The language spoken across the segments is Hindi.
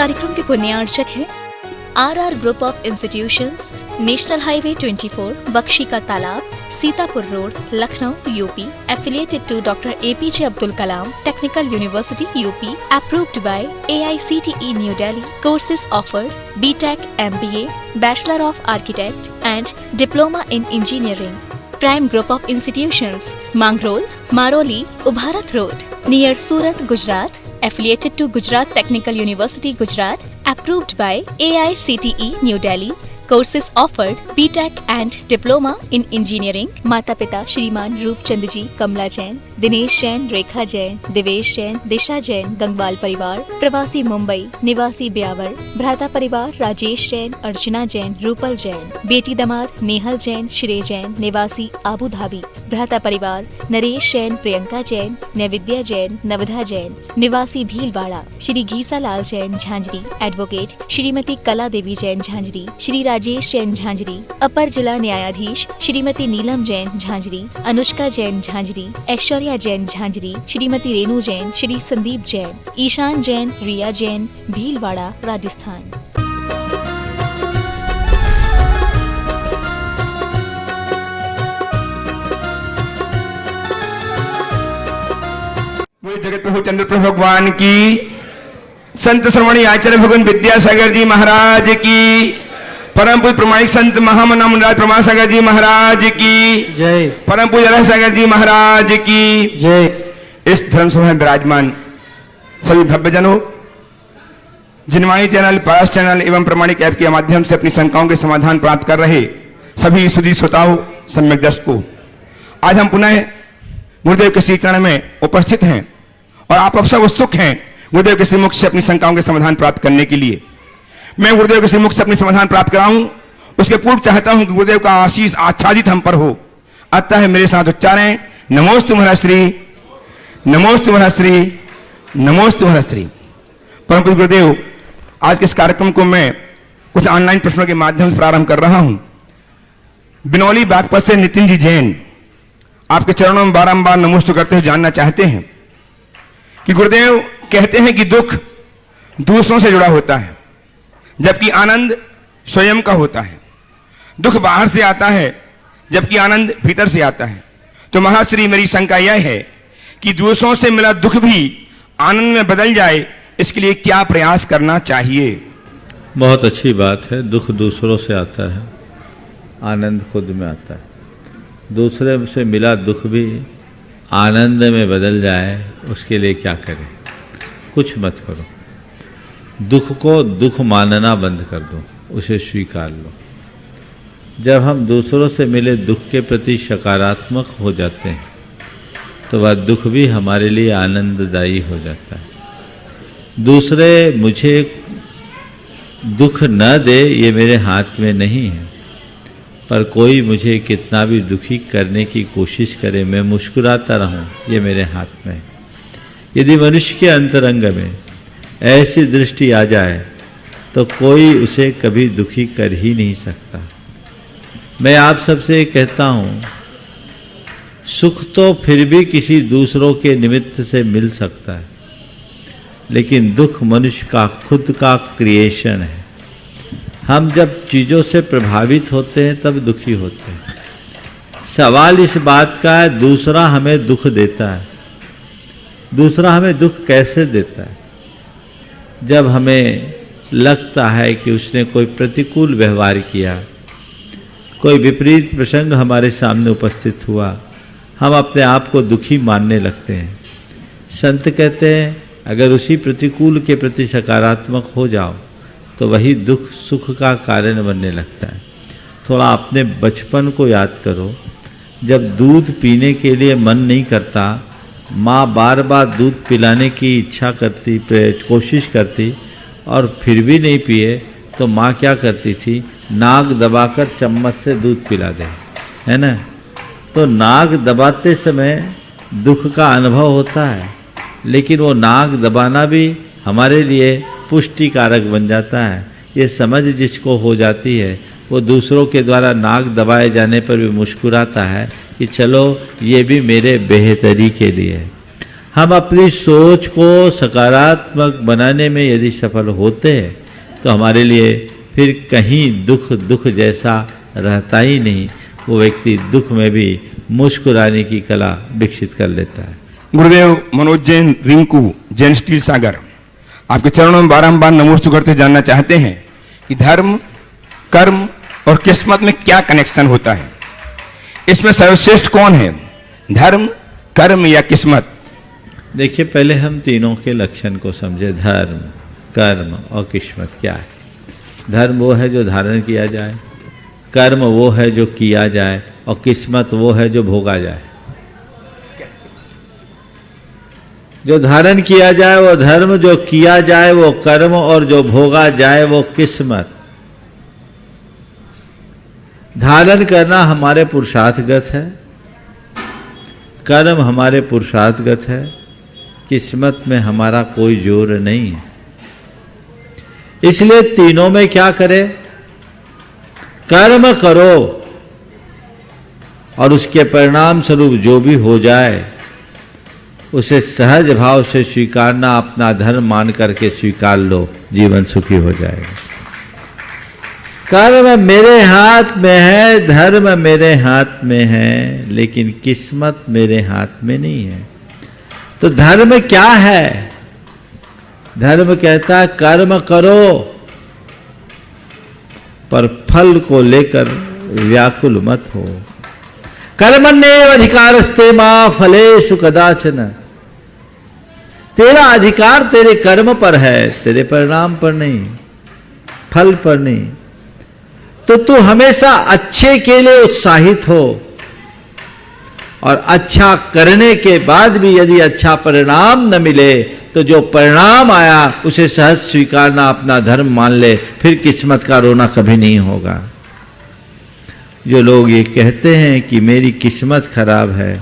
कार्यक्रम के पुण्यार्चक हैं RR group of institutions, national highway 24, Bakshi ka Talab, Sitapur road, Lucknow, UP, affiliated to Dr. APJ Abdul Kalam Technical University, UP, approved by AICTE New Delhi. Courses offered: BTech, MBA, Bachelor of Architect and Diploma in Engineering. Prime Group of Institutions: Mangrol, Maroli, Ubharat Road, near Surat, Gujarat. Affiliated to Gujarat Technical University, Gujarat. Approved by AICTE New Delhi. Courses offered: BTech and Diploma in Engineering. माता पिता श्रीमान रूपचंद जी, कमला जैन, दिनेश जैन, रेखा जैन, दिवेश जैन, दिशा जैन, गंगवाल परिवार, प्रवासी मुंबई, निवासी ब्यावर, भ्राता परिवार राजेश जैन, अर्चना जैन, रूपल जैन, बेटी दमाद नेहल जैन, श्रेय जैन, निवासी आबू धाबी, भ्राता परिवार नरेश जैन, प्रियंका जैन, नैविद्या जैन, नवधा जैन, निवासी भीलवाड़ा, श्री घीसा लाल जैन झांझरी, एडवोकेट श्रीमती कला देवी जैन झांझरी, श्री राजेश जैन झांझरी, अपर जिला न्यायाधीश श्रीमती नीलम जैन झांझरी, अनुष्का जैन झांझरी, ऐश्वर्या जैन झांझरी, श्रीमती रेणु जैन, श्री संदीप जैन, ईशान जैन, रिया जैन, भीलवाड़ा, राजस्थान। जगत प्रभु चंद्र प्रभु भगवान की, संत श्रवणी आचार्य भगवान विद्यासागर जी महाराज की, परम पूज्य प्रमाणिक संत महामना मुनिराज प्रमाण सागर जी महाराज की जय, परम पूज्य सागर जी महाराज की जय। इस धर्मसभा में विराजमान सभी भव्यजनों, जिनवाणी चैनल, पारस चैनल एवं प्रमाणिक ऐप के माध्यम से अपनी शंकाओं के समाधान प्राप्त कर रहे सभी सुधी श्रोताओं, सम्यक दर्शकों, आज हम पुनः गुरुदेव के श्री चरण में उपस्थित हैं और आप सब उत्सुक हैं गुरुदेव के श्रीमुख से अपनी शंकाओं के समाधान प्राप्त करने के लिए। मैं गुरुदेव के श्रीमुख से अपनी समाधान प्राप्त कराऊं, उसके पूर्व चाहता हूं कि गुरुदेव का आशीष आच्छादित हम पर हो। अतः मेरे साथ उच्चारें: नमोस्तु महर्षि, नमोस्तु महर्षि, नमोस्तु महर्षि। परम पूज्य गुरुदेव, आज के इस कार्यक्रम को मैं कुछ ऑनलाइन प्रश्नों के माध्यम से प्रारंभ कर रहा हूं। बिनौली बागपत से नितिन जी जैन आपके चरणों में बारंबार नमोस्तु करते हुए जानना चाहते हैं कि गुरुदेव कहते हैं कि दुख दूसरों से जुड़ा होता है, जबकि आनंद स्वयं का होता है। दुख बाहर से आता है, जबकि आनंद भीतर से आता है। तो महाश्री, मेरी शंका यह है कि दूसरों से मिला दुख भी आनंद में बदल जाए, इसके लिए क्या प्रयास करना चाहिए? बहुत अच्छी बात है। दुख दूसरों से आता है, आनंद खुद में आता है। दूसरे से मिला दुख भी आनंद में बदल जाए, उसके लिए क्या करें? कुछ मत करो। दुख को दुख मानना बंद कर दो, उसे स्वीकार लो। जब हम दूसरों से मिले दुख के प्रति सकारात्मक हो जाते हैं तो वह दुख भी हमारे लिए आनंददायी हो जाता है। दूसरे मुझे दुख न दे, ये मेरे हाथ में नहीं है, पर कोई मुझे कितना भी दुखी करने की कोशिश करे, मैं मुस्कुराता रहूं, ये मेरे हाथ में है। यदि मनुष्य के अंतरंग में ऐसी दृष्टि आ जाए तो कोई उसे कभी दुखी कर ही नहीं सकता। मैं आप सबसे कहता हूँ, सुख तो फिर भी किसी दूसरों के निमित्त से मिल सकता है, लेकिन दुख मनुष्य का खुद का क्रिएशन है। हम जब चीज़ों से प्रभावित होते हैं तब दुखी होते हैं। सवाल इस बात का है, दूसरा हमें दुख देता है। दूसरा हमें दुख कैसे देता है? जब हमें लगता है कि उसने कोई प्रतिकूल व्यवहार किया, कोई विपरीत प्रसंग हमारे सामने उपस्थित हुआ, हम अपने आप को दुखी मानने लगते हैं। संत कहते हैं, अगर उसी प्रतिकूल के प्रति सकारात्मक हो जाओ तो वही दुख सुख का कारण बनने लगता है। थोड़ा अपने बचपन को याद करो, जब दूध पीने के लिए मन नहीं करता, माँ बार बार दूध पिलाने की इच्छा करती, कोशिश करती और फिर भी नहीं पिए तो माँ क्या करती थी? नाक दबाकर चम्मच से दूध पिला दे, है ना? तो नाक दबाते समय दुख का अनुभव होता है, लेकिन वो नाक दबाना भी हमारे लिए पुष्टिकारक बन जाता है। ये समझ जिसको हो जाती है, वो दूसरों के द्वारा नाक दबाए जाने पर भी मुस्कुराता है कि चलो ये भी मेरे बेहतरी के लिए है। हम अपनी सोच को सकारात्मक बनाने में यदि सफल होते हैं तो हमारे लिए फिर कहीं दुख जैसा रहता ही नहीं। वो व्यक्ति दुख में भी मुस्कुराने की कला विकसित कर लेता है। गुरुदेव मनोज जैन रिंकू जैन स्टील सागर, आपके चरणों में बारंबार नमोस्तु करते जानना चाहते हैं कि धर्म, कर्म और किस्मत में क्या कनेक्शन होता है? इसमें सर्वश्रेष्ठ कौन है, धर्म, कर्म या किस्मत? देखिए, पहले हम तीनों के लक्षण को समझे। धर्म, कर्म और किस्मत क्या है? धर्म वो है जो धारण किया जाए, कर्म वो है जो किया जाए, और किस्मत वो है जो भोगा जाए। जो धारण किया जाए वो धर्म, जो किया जाए वो कर्म, और जो भोगा जाए वो किस्मत। धारण करना हमारे पुरुषार्थगत है, कर्म हमारे पुरुषार्थगत है, किस्मत में हमारा कोई जोर नहीं है। इसलिए तीनों में क्या करें? कर्म करो और उसके परिणाम स्वरूप जो भी हो जाए उसे सहज भाव से स्वीकारना, अपना धर्म मान करके स्वीकार लो, जीवन सुखी हो जाएगा। कर्म मेरे हाथ में है, धर्म मेरे हाथ में है, लेकिन किस्मत मेरे हाथ में नहीं है। तो धर्म क्या है? धर्म कहता है कर्म करो पर फल को लेकर व्याकुल मत हो। कर्मण्येव अधिकारस्ते मा फलेषु कदाचन। तेरा अधिकार तेरे कर्म पर है, तेरे परिणाम पर नहीं, फल पर नहीं। तो तू हमेशा अच्छे के लिए उत्साहित हो, और अच्छा करने के बाद भी यदि अच्छा परिणाम न मिले तो जो परिणाम आया उसे सहज स्वीकारना, अपना धर्म मान ले, फिर किस्मत का रोना कभी नहीं होगा। जो लोग ये कहते हैं कि मेरी किस्मत खराब है,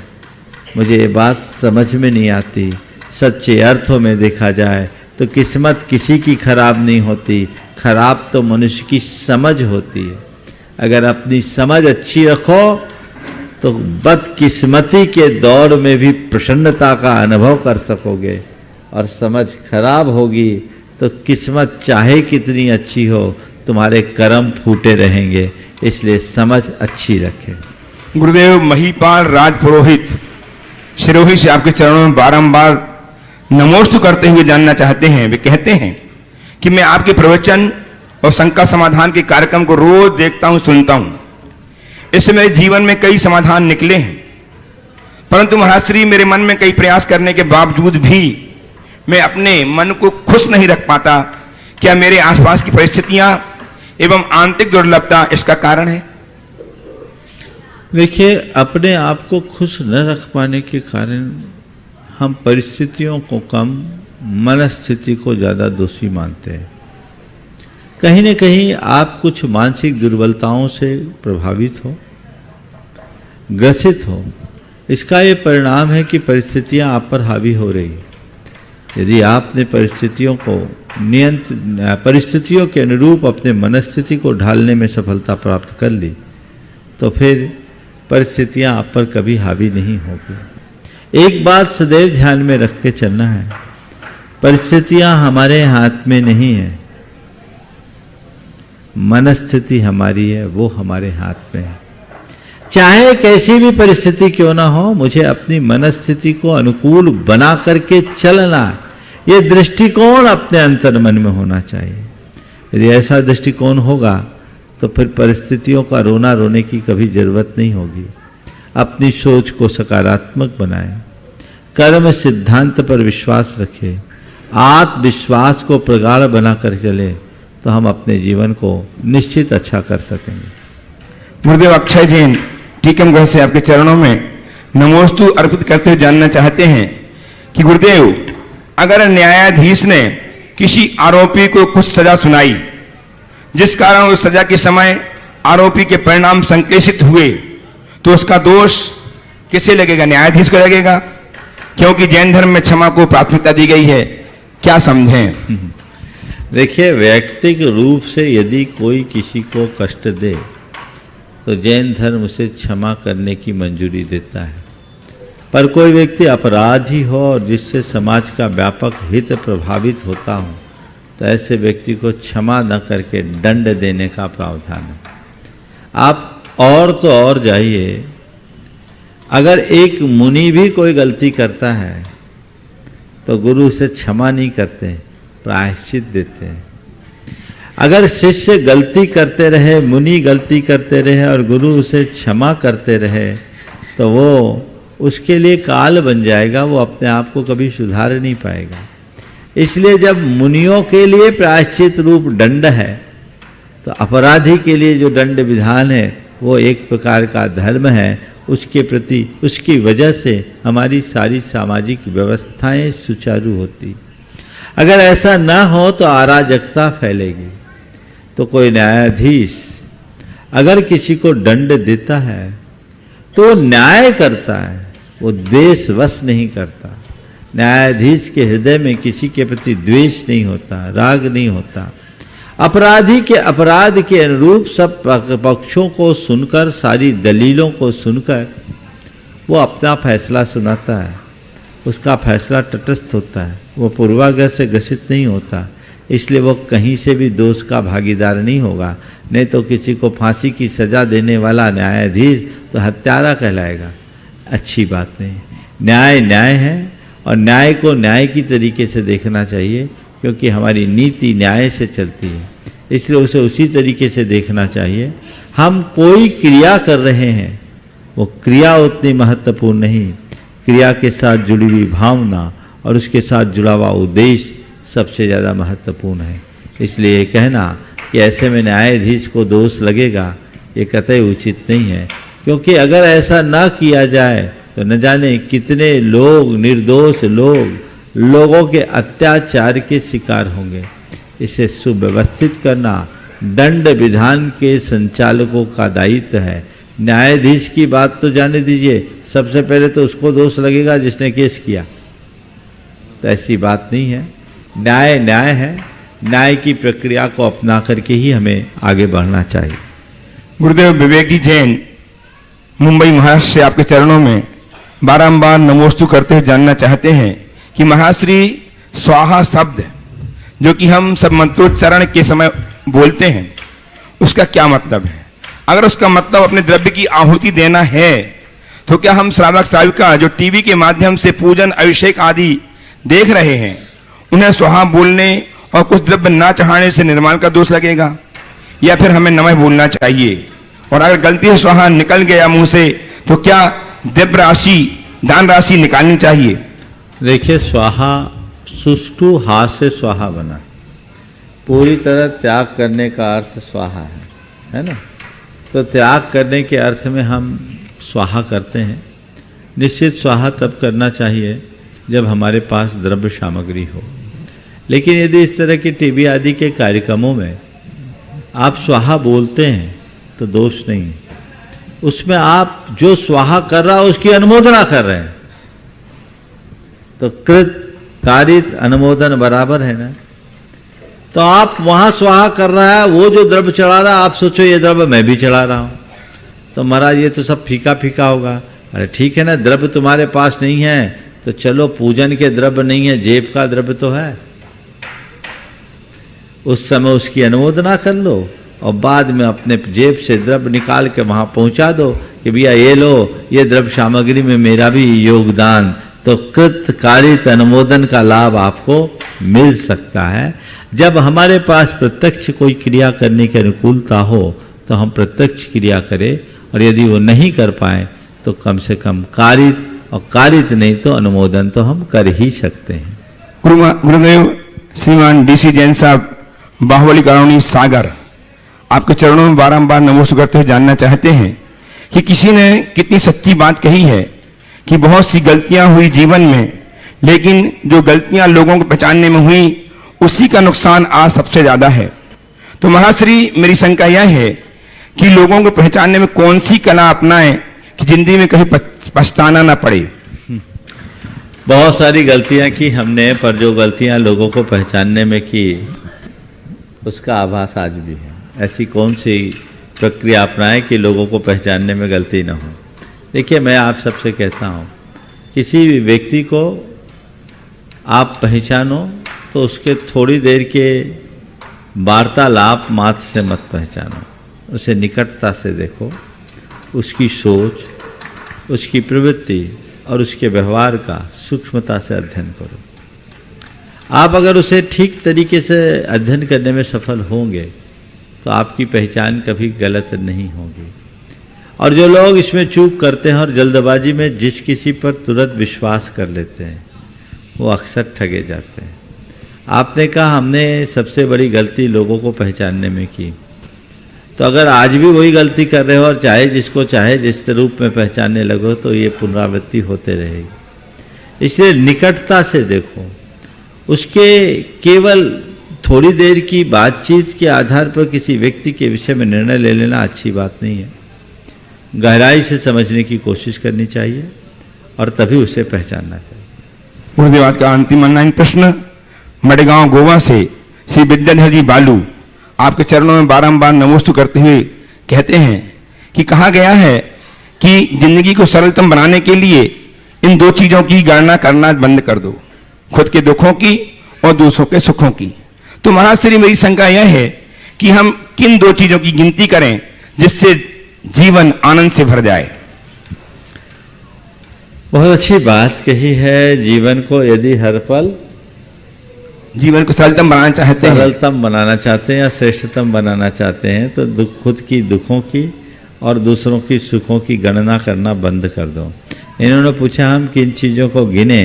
मुझे ये बात समझ में नहीं आती। सच्चे अर्थों में देखा जाए तो किस्मत किसी की खराब नहीं होती, खराब तो मनुष्य की समझ होती है। अगर अपनी समझ अच्छी रखो तो बदकिस्मती के दौर में भी प्रसन्नता का अनुभव कर सकोगे, और समझ खराब होगी तो किस्मत चाहे कितनी अच्छी हो, तुम्हारे कर्म फूटे रहेंगे। इसलिए समझ अच्छी रखें। गुरुदेव महिपाल राज पुरोहित सिरोही से आपके चरणों में बारंबार नमोस्तु करते हुए जानना चाहते हैं। वे कहते हैं कि मैं आपके प्रवचन और शंका समाधान के कार्यक्रम को रोज देखता हूं, सुनता हूं। इससे मेरे जीवन में कई समाधान निकले हैं, परंतु महाराज श्री मेरे मन में कई प्रयास करने के बावजूद भी मैं अपने मन को खुश नहीं रख पाता। क्या मेरे आसपास की परिस्थितियां एवं आंतरिक दुर्लभता इसका कारण है? देखिए, अपने आप को खुश न रख पाने के कारण हम परिस्थितियों को कम, मनस्थिति को ज़्यादा दोषी मानते हैं। कहीं न कहीं आप कुछ मानसिक दुर्बलताओं से प्रभावित हो, ग्रसित हो। इसका ये परिणाम है कि परिस्थितियां आप पर हावी हो रही है। यदि आपने परिस्थितियों के अनुरूप अपने मनस्थिति को ढालने में सफलता प्राप्त कर ली तो फिर परिस्थितियां आप पर कभी हावी नहीं होगी। एक बात सदैव ध्यान में रख के चलना है, परिस्थितियां हमारे हाथ में नहीं है, मनस्थिति हमारी है, वो हमारे हाथ में है। चाहे कैसी भी परिस्थिति क्यों ना हो, मुझे अपनी मनस्थिति को अनुकूल बना करके चलना, ये दृष्टिकोण अपने अंतर मन में होना चाहिए। यदि ऐसा दृष्टिकोण होगा तो फिर परिस्थितियों का रोना रोने की कभी जरूरत नहीं होगी। अपनी सोच को सकारात्मक बनाएं, कर्म सिद्धांत पर विश्वास रखें, आत्मविश्वास को प्रगाढ़ बनाकर चले तो हम अपने जीवन को निश्चित अच्छा कर सकेंगे। गुरुदेव अक्षय जैन टीकमगढ़ से आपके चरणों में नमोस्तु अर्पित करते हुए जानना चाहते हैं कि गुरुदेव, अगर न्यायाधीश ने किसी आरोपी को कुछ सजा सुनाई जिस कारण उस सजा के समय आरोपी के परिणाम संक्लेशित हुए, तो उसका दोष किसे लगेगा? न्यायाधीश को लगेगा, क्योंकि जैन धर्म में क्षमा को प्राथमिकता दी गई है। क्या समझें? देखिए, व्यक्तिगत रूप से यदि कोई किसी को कष्ट दे तो जैन धर्म उसे क्षमा करने की मंजूरी देता है। पर कोई व्यक्ति अपराधी हो और जिससे समाज का व्यापक हित प्रभावित होता हो तो ऐसे व्यक्ति को क्षमा न करके दंड देने का प्रावधान है। आप और तो और जाइए, अगर एक मुनि भी कोई गलती करता है तो गुरु उसे क्षमा नहीं करते, प्रायश्चित देते हैं। अगर शिष्य गलती करते रहे, मुनि गलती करते रहे और गुरु उसे क्षमा करते रहे तो वो उसके लिए काल बन जाएगा, वो अपने आप को कभी सुधार नहीं पाएगा। इसलिए जब मुनियों के लिए प्रायश्चित रूप दंड है तो अपराधी के लिए जो दंड विधान है वो एक प्रकार का धर्म है। उसके प्रति, उसकी वजह से हमारी सारी सामाजिक व्यवस्थाएं सुचारू होती। अगर ऐसा ना हो तो अराजकता फैलेगी। तो कोई न्यायाधीश अगर किसी को दंड देता है तो न्याय करता है, वो द्वेषवश नहीं करता। न्यायाधीश के हृदय में किसी के प्रति द्वेष नहीं होता, राग नहीं होता। अपराधी के अपराध के अनुरूप सब पक्षों को सुनकर, सारी दलीलों को सुनकर वो अपना फैसला सुनाता है। उसका फैसला तटस्थ होता है, वो पूर्वाग्रह से ग्रसित नहीं होता। इसलिए वो कहीं से भी दोष का भागीदार नहीं होगा। नहीं तो किसी को फांसी की सजा देने वाला न्यायाधीश तो हत्यारा कहलाएगा। अच्छी बात नहीं। न्याय न्याय है और न्याय को न्याय की तरीके से देखना चाहिए, क्योंकि हमारी नीति न्याय से चलती है, इसलिए उसे उसी तरीके से देखना चाहिए। हम कोई क्रिया कर रहे हैं, वो क्रिया उतनी महत्वपूर्ण नहीं, क्रिया के साथ जुड़ी हुई भावना और उसके साथ जुड़ा हुआ उद्देश्य सबसे ज़्यादा महत्वपूर्ण है। इसलिए ये कहना कि ऐसे में न्यायाधीश को दोष लगेगा, ये कतई उचित नहीं है। क्योंकि अगर ऐसा ना किया जाए तो न जाने कितने लोग, निर्दोष लोगों के अत्याचार के शिकार होंगे। इसे सुव्यवस्थित करना दंड विधान के संचालकों का दायित्व है। न्यायाधीश की बात तो जाने दीजिए, सबसे पहले तो उसको दोष लगेगा जिसने केस किया। तो ऐसी बात नहीं है। न्याय न्याय है। न्याय की प्रक्रिया को अपना करके ही हमें आगे बढ़ना चाहिए। गुरुदेव विवेक जी जैन मुंबई महाराष्ट्र से आपके चरणों में बारंबार नमोस्तु करते हुए जानना चाहते हैं कि महाश्री स्वाहा शब्द जो कि हम सब मंत्रोच्चारण के समय बोलते हैं, उसका क्या मतलब है? अगर उसका मतलब अपने द्रव्य की आहुति देना है तो क्या हम श्रावक श्राविका जो टीवी के माध्यम से पूजन, अभिषेक आदि देख रहे हैं, उन्हें स्वाहा बोलने और कुछ द्रव्य ना चढ़ाने से निर्माण का दोष लगेगा, या फिर हमें नमः बोलना चाहिए? और अगर गलती से स्वाहा निकल गया मुंह से तो क्या द्रव्य राशि, दान राशि निकालनी चाहिए? देखिए, स्वाहा सुष्ठु हाथ से स्वाहा बना, पूरी तरह त्याग करने का अर्थ स्वाहा है ना? तो त्याग करने के अर्थ में हम स्वाहा करते हैं। निश्चित स्वाहा तब करना चाहिए जब हमारे पास द्रव्य सामग्री हो। लेकिन यदि इस तरह की टीवी आदि के कार्यक्रमों में आप स्वाहा बोलते हैं तो दोष नहीं। उसमें आप जो स्वाहा कर रहा है उसकी अनुमोदना कर रहे हैं, तो कृत कारित अनुमोदन बराबर है ना? तो आप वहां स्वाहा कर रहा है, वो जो द्रव्य चढ़ा रहा है, आप सोचो ये द्रव्य मैं भी चढ़ा रहा हूं, तो महाराज ये तो सब फीका फीका होगा। अरे ठीक है ना, द्रव्य तुम्हारे पास नहीं है तो चलो, पूजन के द्रव्य नहीं है, जेब का द्रव्य तो है, उस समय उसकी अनुमोदना कर लो और बाद में अपने जेब से द्रव्य निकाल के वहां पहुंचा दो कि भैया ये लो, ये द्रव्य सामग्री में मेरा भी योगदान। तो कृत कारित अनुमोदन का लाभ आपको मिल सकता है। जब हमारे पास प्रत्यक्ष कोई क्रिया करने की अनुकूलता हो तो हम प्रत्यक्ष क्रिया करें, और यदि वो नहीं कर पाए तो कम से कम कारित, और कारित नहीं तो अनुमोदन तो हम कर ही सकते हैं। गुरुदेव श्रीमान डीसी जैन साहब, बाहुबली कॉलोनी सागर, आपके चरणों में बारंबार नमोस्तु करते हुए जानना चाहते हैं कि किसी ने कितनी सच्ची बात कही है कि बहुत सी गलतियां हुई जीवन में, लेकिन जो गलतियां लोगों को पहचानने में हुई उसी का नुकसान आज सबसे ज्यादा है। तो महाश्री, मेरी शंका यह है कि लोगों को पहचानने में कौन सी कला अपनाएं कि जिंदगी में कहीं पछताना ना पड़े। बहुत सारी गलतियां की हमने, पर जो गलतियां लोगों को पहचानने में की उसका आभास आज भी है। ऐसी कौन सी प्रक्रिया अपनाएं कि लोगों को पहचानने में गलती ना हो? देखिए, मैं आप सबसे कहता हूँ किसी भी व्यक्ति को आप पहचानो तो उसके थोड़ी देर के वार्तालाप मात्र से मत पहचानो, उसे निकटता से देखो, उसकी सोच, उसकी प्रवृत्ति और उसके व्यवहार का सूक्ष्मता से अध्ययन करो। आप अगर उसे ठीक तरीके से अध्ययन करने में सफल होंगे तो आपकी पहचान कभी गलत नहीं होगी। और जो लोग इसमें चूक करते हैं और जल्दबाजी में जिस किसी पर तुरंत विश्वास कर लेते हैं वो अक्सर ठगे जाते हैं। आपने कहा हमने सबसे बड़ी गलती लोगों को पहचानने में की, तो अगर आज भी वही गलती कर रहे हो और चाहे जिसको चाहे जिस रूप में पहचानने लगो तो ये पुनरावृत्ति होते रहेगी। इसलिए निकटता से देखो, उसके केवल थोड़ी देर की बातचीत के आधार पर किसी व्यक्ति के विषय में निर्णय ले लेना अच्छी बात नहीं है। गहराई से समझने की कोशिश करनी चाहिए और तभी उसे पहचानना चाहिए। गुरुदेव, आज का अंतिम ऑनलाइन प्रश्न मडगांव गोवा से श्री विद्याधर जी बालू आपके चरणों में बारंबार नमोस्तु करते हुए कहते हैं कि कहा गया है कि जिंदगी को सरलतम बनाने के लिए इन दो चीजों की गणना करना बंद कर दो, खुद के दुखों की और दूसरों के सुखों की। तो महाराज श्री, मेरी शंका यह है कि हम किन दो चीजों की गिनती करें जिससे जीवन आनंद से भर जाए। बहुत अच्छी बात कही है। जीवन को यदि हर पल जीवन को सरलतम बनाना चाहते हैं, सरलतम बनाना चाहते हैं या श्रेष्ठतम बनाना चाहते हैं तो खुद की दुखों की और दूसरों की सुखों की गणना करना बंद कर दो। इन्होंने पूछा हम किन चीज़ों को गिने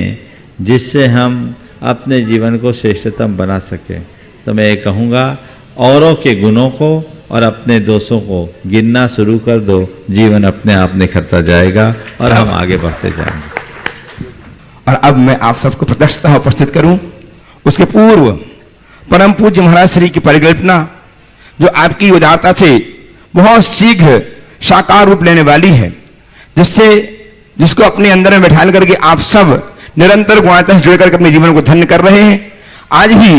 जिससे हम अपने जीवन को श्रेष्ठतम बना सकें, तो मैं ये कहूँगा औरों के गुणों को और अपने दोषों को गिनना शुरू कर दो, जीवन अपने आप निखरता जाएगा और हम आगे बढ़ते जाएंगे। और अब मैं आप सबको प्रत्यक्षतः उपस्थित करूं उसके पूर्व परम पूज्य महाराज श्री की परिकल्पना जो आपकी उदारता से बहुत शीघ्र साकार रूप लेने वाली है, जिसको अपने अंदर में बैठा करके आप सब निरंतर गुणात्मा से जुड़ करके अपने जीवन को धन्य कर रहे हैं। आज भी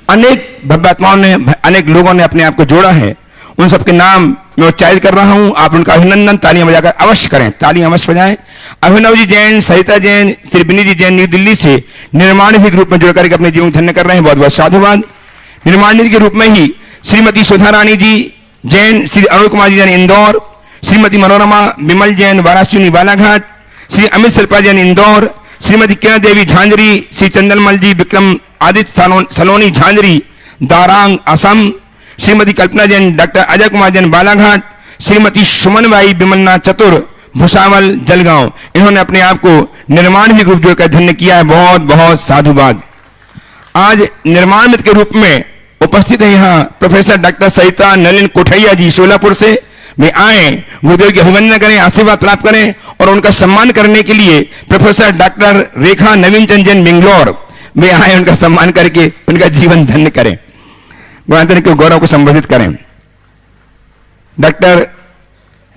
अनेक भव्यात्माओं ने, अनेक लोगों ने अपने आप को जोड़ा है। उन सबके नाम मैं उच्चारित कर रहा हूं, आप उनका अभिनंदन तालियां बजाकर अवश्य करें, तालियां अवश्य बजाएं। अभिनव जी जैन, सरिता जैन, श्री बिनी जी जैन न्यू दिल्ली से निर्माण निधि के रूप में जुड़ करके अपने जीवन धन्य कर रहे हैं, बहुत बहुत साधुवाद। निर्माण निधि के रूप में ही श्रीमती सुधा रानी जी जैन, श्री अरुण कुमार जी जैन इंदौर, श्रीमती मनोरमा विमल जैन वाराणसी बालाघाट, श्री अमित शिल्पा जैन इंदौर, श्रीमती किरण देवी झांझरी, श्री चंदनमल जी विक्रम आदित्य सलोनी झांझरी दारांग असम, श्रीमती कल्पना जैन, डॉक्टर अजय कुमार जैन बालाघाट, श्रीमती सुमन बाई विमलना चतुर भुसावल जलगांव, इन्होंने अपने आप को निर्माण भी ग्रुप जोड़कर धन्य किया है, बहुत बहुत साधुवाद। आज निर्माण मित्र के रूप में उपस्थित है यहाँ प्रोफेसर डॉक्टर सरिता नलिन कोठैया जी सोलापुर से। वे आए, गुरुदेव की अभिवंदना करें, आशीर्वाद प्राप्त करें और उनका सम्मान करने के लिए प्रोफेसर डॉक्टर रेखा नवीन चंद जैन बेंगलोर वे आए, उनका सम्मान करके उनका जीवन धन्य करें, गुणांतर के गौरव को संबोधित करें। डॉक्टर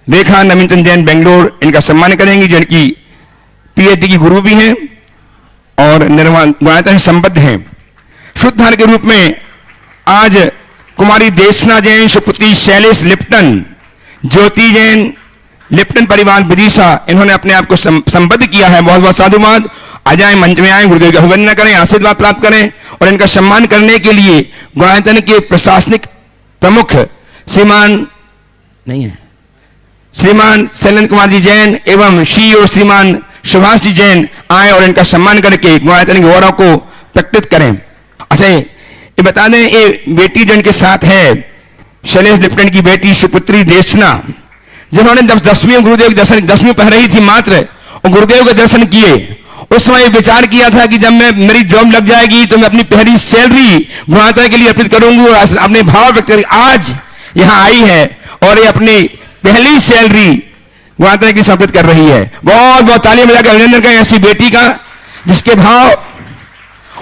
रेखा नवीन चंद जैन बेंगलोर इनका सम्मान करेंगे, जो इनकी पीएचडी की गुरु भी हैं और निर्माण गुणांतर संबद्ध हैं। शुद्धार के रूप में आज कुमारी देशना जैन, सुपुत्री शैलेश लिप्टन, ज्योति जैन, लिप्टन परिवार विदिशा, इन्होंने अपने आप को संबद्ध किया है, बहुत बहुत साधुवाद। आ जाए, मंच में आए, गुरुदेव की अभिवंदना करें, आशीर्वाद प्राप्त करें और इनका सम्मान करने के लिए गुणायतन के प्रशासनिक प्रमुख श्रीमान शैलन कुमार जी जैन एवं सीईओ श्रीमान सुभाष जी जैन आए और इनका सम्मान करके गुणायतन के गौरव को प्रकटित करें। अच्छा, ये बता दें, ये बेटी जो इनके साथ है शैलेश लिप्टन की बेटी सुपुत्री देशना, जिन्होंने 10वीं गुरुदेव के दर्शन 10वीं पढ़ रही थी मात्र और गुरुदेव के दर्शन किए, उस समय विचार किया था कि जब मेरी जॉब लग जाएगी तो मैं अपनी पहली सैलरी गुणात्मा के लिए अर्पित करूंगी और अपने भाव व्यक्त करेंगे। आज यहां आई है और ये अपनी पहली सैलरी गुणात्मा की समर्पित कर रही है। बहुत बहुत तालियां बजाकर अभिनंदन करें ऐसी बेटी का जिसके भाव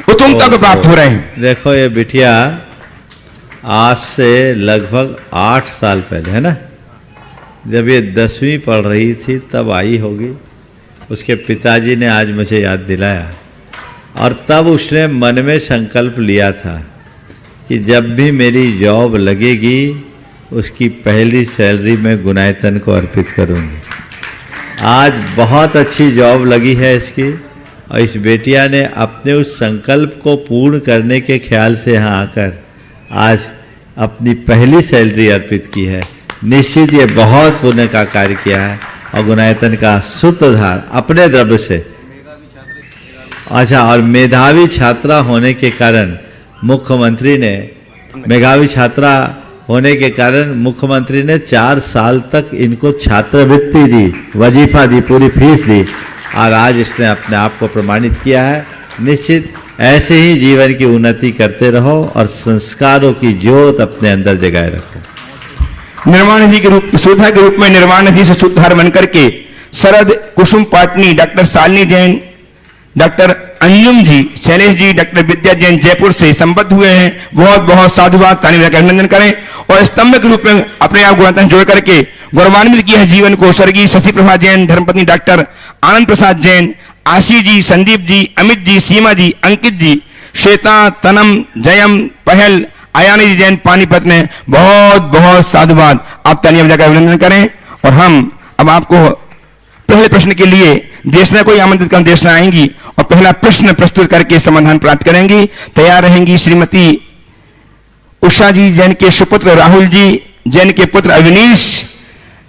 उत्तुंगता को प्राप्त हो रहे हैं। देखो, ये बिटिया आज से लगभग 8 साल पहले, है ना, जब ये 10वीं पढ़ रही थी तब आई होगी। उसके पिताजी ने आज मुझे याद दिलाया और तब उसने मन में संकल्प लिया था कि जब भी मेरी जॉब लगेगी उसकी पहली सैलरी मैं गुणायतन को अर्पित करूंगी। आज बहुत अच्छी जॉब लगी है इसकी, और इस बेटिया ने अपने उस संकल्प को पूर्ण करने के ख्याल से यहाँ आकर आज अपनी पहली सैलरी अर्पित की है। निश्चित ये बहुत पुण्य का कार्य किया है और गुणायतन का सूत्रधार अपने द्रव्य से। अच्छा, और मेधावी छात्रा होने के कारण मुख्यमंत्री ने मेधावी छात्रा होने के कारण मुख्यमंत्री ने 4 साल तक इनको छात्रवृत्ति दी, वजीफा दी, पूरी फीस दी, और आज इसने अपने आप को प्रमाणित किया है। निश्चित ऐसे ही जीवन की उन्नति करते रहो और संस्कारों की ज्योत अपने अंदर जगाए रखो। निर्वाण निधि के रूप सुधा के रूप में निर्वाण निधि से सूत्रधार बनकर के शरद कुसुम पाटनी, डॉक्टर शालिनी जैन, डॉक्टर अंजुम जी, शैलेश जी, डॉक्टर विद्या जैन जयपुर से संबद्ध हुए हैं। बहुत बहुत साधुवाद, ताली बजाकर अभिनंदन करें। और स्तंभ के रूप में अपने आप गुणातन जोड़ करके गौरवान्वित किया है जीवन को स्वर्गीय शशि प्रभा जैन, धर्मपत्नी डॉक्टर आनंद प्रसाद जैन, आशी जी, संदीप जी, अमित जी, सीमा जी, अंकित जी, श्वेता, तनम, जयम, पहल, आयानी जी जैन पानीपत में। बहुत बहुत साधुवाद, आप तालियां बजाकर अभिनंदन करें। और हम अब आपको पहले प्रश्न के लिए देशना को आमंत्रित कर देशना आएंगी और पहला प्रश्न प्रस्तुत करके समाधान प्राप्त करेंगी। तैयार रहेंगी श्रीमती उषा जी जैन के सुपुत्र राहुल जी जैन के पुत्र अविनीश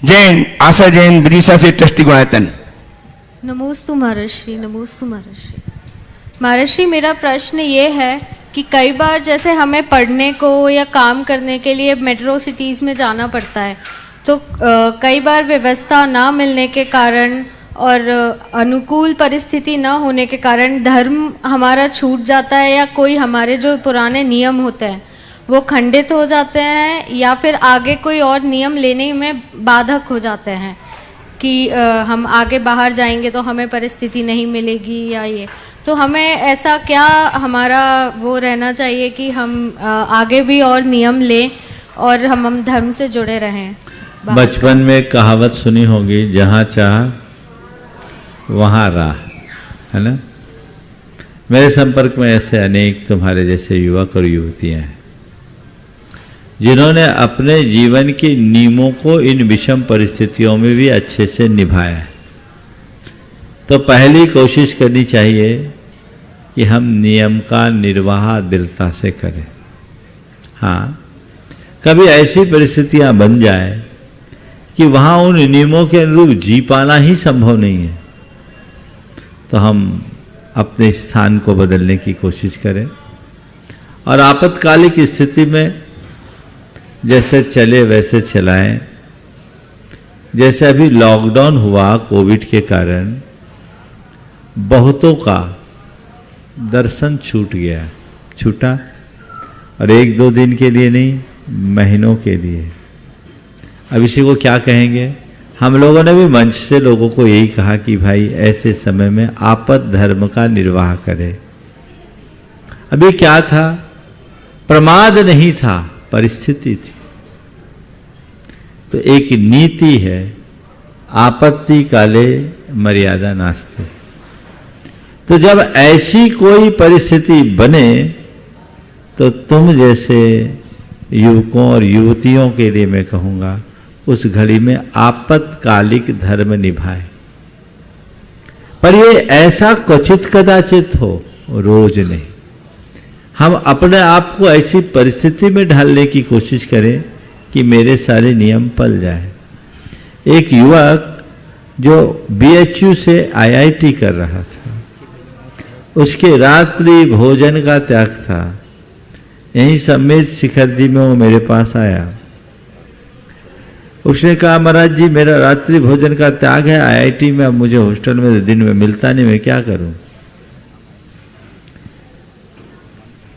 जैन, आशा जैन विदिशा से ट्रस्टी गुणायतन। नमोस्तु महर्षि, नमोस्तु महर्षि। महर्षि, मेरा प्रश्न ये है कि कई बार जैसे हमें पढ़ने को या काम करने के लिए मेट्रो सिटीज़ में जाना पड़ता है, तो कई बार व्यवस्था ना मिलने के कारण और अनुकूल परिस्थिति ना होने के कारण धर्म हमारा छूट जाता है, या कोई हमारे जो पुराने नियम होते हैं वो खंडित हो जाते हैं, या फिर आगे कोई और नियम लेने में बाधक हो जाते हैं कि हम आगे बाहर जाएंगे तो हमें परिस्थिति नहीं मिलेगी, या ये तो हमें ऐसा क्या हमारा वो रहना चाहिए कि हम आगे भी और नियम लें और हम धर्म से जुड़े रहें। बचपन में कहावत सुनी होगी, जहाँ चाह वहाँ राह, है ना। मेरे संपर्क में ऐसे अनेक तुम्हारे जैसे युवक और युवतियाँ हैं जिन्होंने अपने जीवन के नियमों को इन विषम परिस्थितियों में भी अच्छे से निभाया है। तो पहली कोशिश करनी चाहिए कि हम नियम का निर्वाह दृढ़ता से करें। हाँ, कभी ऐसी परिस्थितियां बन जाए कि वहाँ उन नियमों के अनुरूप जी पाना ही संभव नहीं है, तो हम अपने स्थान को बदलने की कोशिश करें और आपातकालिक स्थिति में जैसे चले वैसे चलाएं। जैसे अभी लॉकडाउन हुआ कोविड के कारण, बहुतों का दर्शन छूटा, और 1-2 दिन के लिए नहीं, महीनों के लिए। अब इसी को क्या कहेंगे? हम लोगों ने भी मंच से लोगों को यही कहा कि भाई ऐसे समय में आपद धर्म का निर्वाह करें। अभी क्या था? प्रमाद नहीं था, परिस्थिति थी। तो एक नीति है, आपत्ति काले मर्यादा नास्ते। तो जब ऐसी कोई परिस्थिति बने तो तुम जैसे युवकों और युवतियों के लिए मैं कहूँगा, उस घड़ी में आपातकालिक धर्म निभाए। पर ये ऐसा क्वचित कदाचित हो, रोज नहीं। हम अपने आप को ऐसी परिस्थिति में ढालने की कोशिश करें कि मेरे सारे नियम पल जाए। एक युवक जो BHU से IIT कर रहा था, उसके रात्रि भोजन का त्याग था। यहीं समेत शिखर जी में वो मेरे पास आया। उसने कहा, महाराज जी मेरा रात्रि भोजन का त्याग है, IIT में अब मुझे हॉस्टल में दिन में मिलता नहीं, मैं क्या करूं?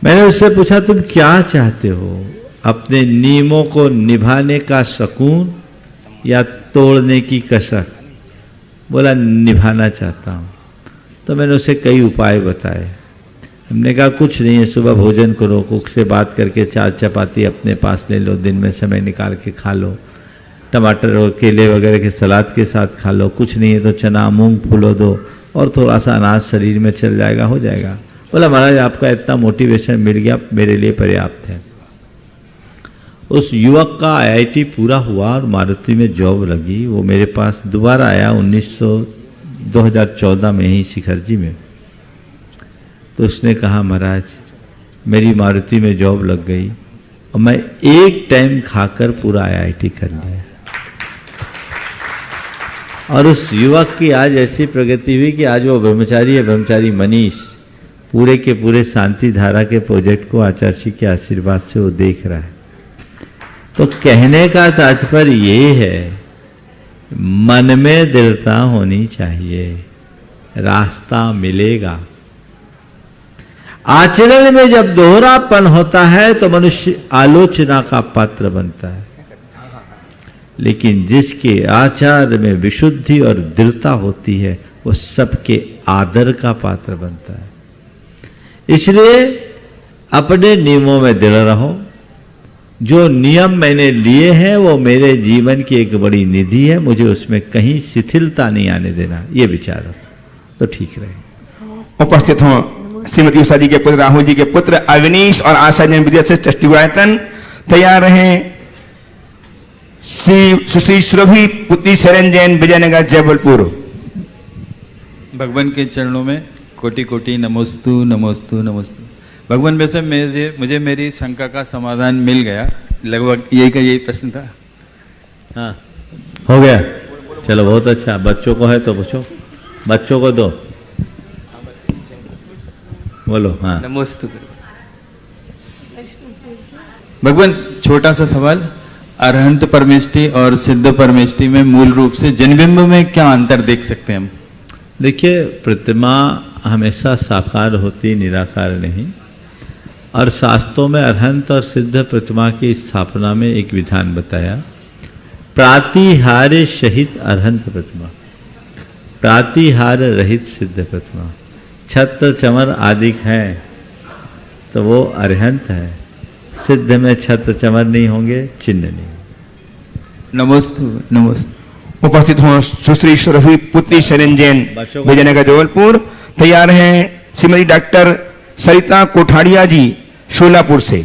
मैंने उससे पूछा, तुम क्या चाहते हो? अपने नियमों को निभाने का सुकून या तोड़ने की कसक? बोला, निभाना चाहता हूं। तो मैंने उसे कई उपाय बताए। हमने कहा कुछ नहीं है, सुबह भोजन करो, कुक से बात करके 4 चपाती अपने पास ले लो, दिन में समय निकाल के खा लो, टमाटर और केले वगैरह के सलाद के साथ खा लो। कुछ नहीं है तो चना मूंग फूलो दो और थोड़ा सा अनाज शरीर में चल जाएगा, हो जाएगा। बोला, महाराज आपका इतना मोटिवेशन मिल गया, मेरे लिए पर्याप्त है। उस युवक का आईआईटी पूरा हुआ और मारुति में जॉब लगी। वो मेरे पास दोबारा आया 2014 में ही शिखर जी में। तो उसने कहा महाराज मेरी मारुति में जॉब लग गई और मैं एक टाइम खाकर पूरा आईआईटी कर लिया। और उस युवक की आज ऐसी प्रगति हुई कि आज वो ब्रह्मचारी है, ब्रह्मचारी मनीष, पूरे के पूरे शांति धारा के प्रोजेक्ट को आचार्य जी के आशीर्वाद से वो देख रहा है। तो कहने का तात्पर्य ये है, मन में दृढ़ता होनी चाहिए, रास्ता मिलेगा। आचरण में जब दोहरापन होता है तो मनुष्य आलोचना का पात्र बनता है, लेकिन जिसके आचार में विशुद्धि और दृढ़ता होती है वो सबके आदर का पात्र बनता है। इसलिए अपने नियमों में दृढ़ रहो। जो नियम मैंने लिए हैं वो मेरे जीवन की एक बड़ी निधि है, मुझे उसमें कहीं शिथिलता नहीं आने देना, ये विचार रखो तो ठीक रहे। उपस्थित हों श्रीमती उषा जी के पुत्र राहुल जी के पुत्र अविनीश और आशा जैन विद्या से ट्रस्टीवायतन तैयार रहें। श्री सुश्री सुरभि पुत्री शरण जैन विजयनगर जबलपुर। भगवान के चरणों में कोटि कोटि नमोस्तु नमोस्तु नमोस्तु। भगवान वैसे मुझे मेरी शंका का समाधान मिल गया, लगभग यही प्रश्न था। हाँ हो गया, चलो बहुत अच्छा। बच्चों को है तो पूछो, बच्चों को दो, बोलो। हाँ नमोस्तु। भगवान छोटा सा सवाल, अरहंत परमेष्टि और सिद्ध परमेष्टि में मूल रूप से जनबिंब में क्या अंतर देख सकते हैं हम? देखिए, प्रतिमा हमेशा साकार होती, निराकार नहीं। और शास्त्रों में अरहंत और सिद्ध प्रतिमा की स्थापना में एक विधान बताया, प्रातिहार्य सहित अरहंत प्रतिमा, प्रातिहार रहित सिद्ध प्रतिमा। छत्र चमर आदि हैं तो वो अरहंत है, सिद्ध में छत्र चमर नहीं होंगे, चिन्ह नहीं। नमोस्तु नमोस्तु। उपस्थित हों सुश्री सुरभि पुत्री शरण जैन विजयनगर जबलपुर। तैयार हैं श्रीमती डॉक्टर सरिता कोठाड़िया जी शोलापुर से।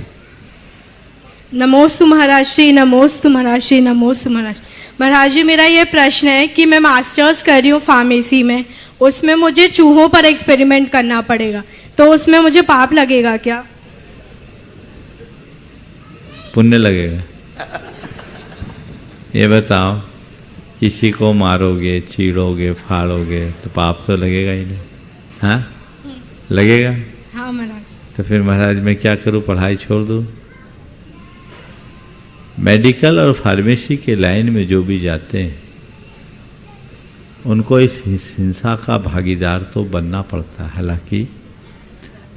नमोस्तु महाराज श्री, नमोस्तु महाराज श्री, नमोस्तु महाराज। महाराज जी मेरा ये प्रश्न है कि मैं मास्टर्स कर रही हूँ फार्मेसी में, उसमें मुझे चूहों पर एक्सपेरिमेंट करना पड़ेगा, तो उसमें मुझे पाप लगेगा क्या? पुण्य लगेगा। ये बताओ, किसी को मारोगे, चीड़ोगे, फाड़ोगे तो पाप तो लगेगा ही नहीं। हाँ लगेगा। हाँ महाराज। तो फिर महाराज मैं क्या करूं, पढ़ाई छोड़ दूं? मेडिकल और फार्मेसी के लाइन में जो भी जाते हैं उनको इस हिंसा का भागीदार तो बनना पड़ता है। हालांकि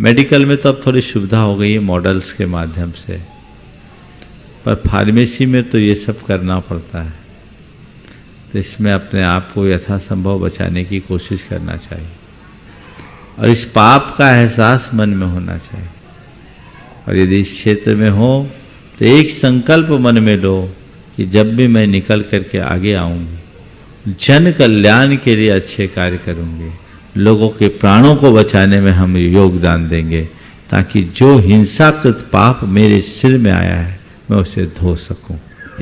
मेडिकल में तो अब थोड़ी सुविधा हो गई है मॉडल्स के माध्यम से, पर फार्मेसी में तो ये सब करना पड़ता है। तो इसमें अपने आप को यथासंभव बचाने की कोशिश करना चाहिए और इस पाप का एहसास मन में होना चाहिए। और यदि इस क्षेत्र में हो तो एक संकल्प मन में लो कि जब भी मैं निकल करके आगे आऊँगी, जन कल्याण के लिए अच्छे कार्य करूँगी, लोगों के प्राणों को बचाने में हम योगदान देंगे, ताकि जो हिंसाकृत पाप मेरे सिर में आया है मैं उसे धो सकूं।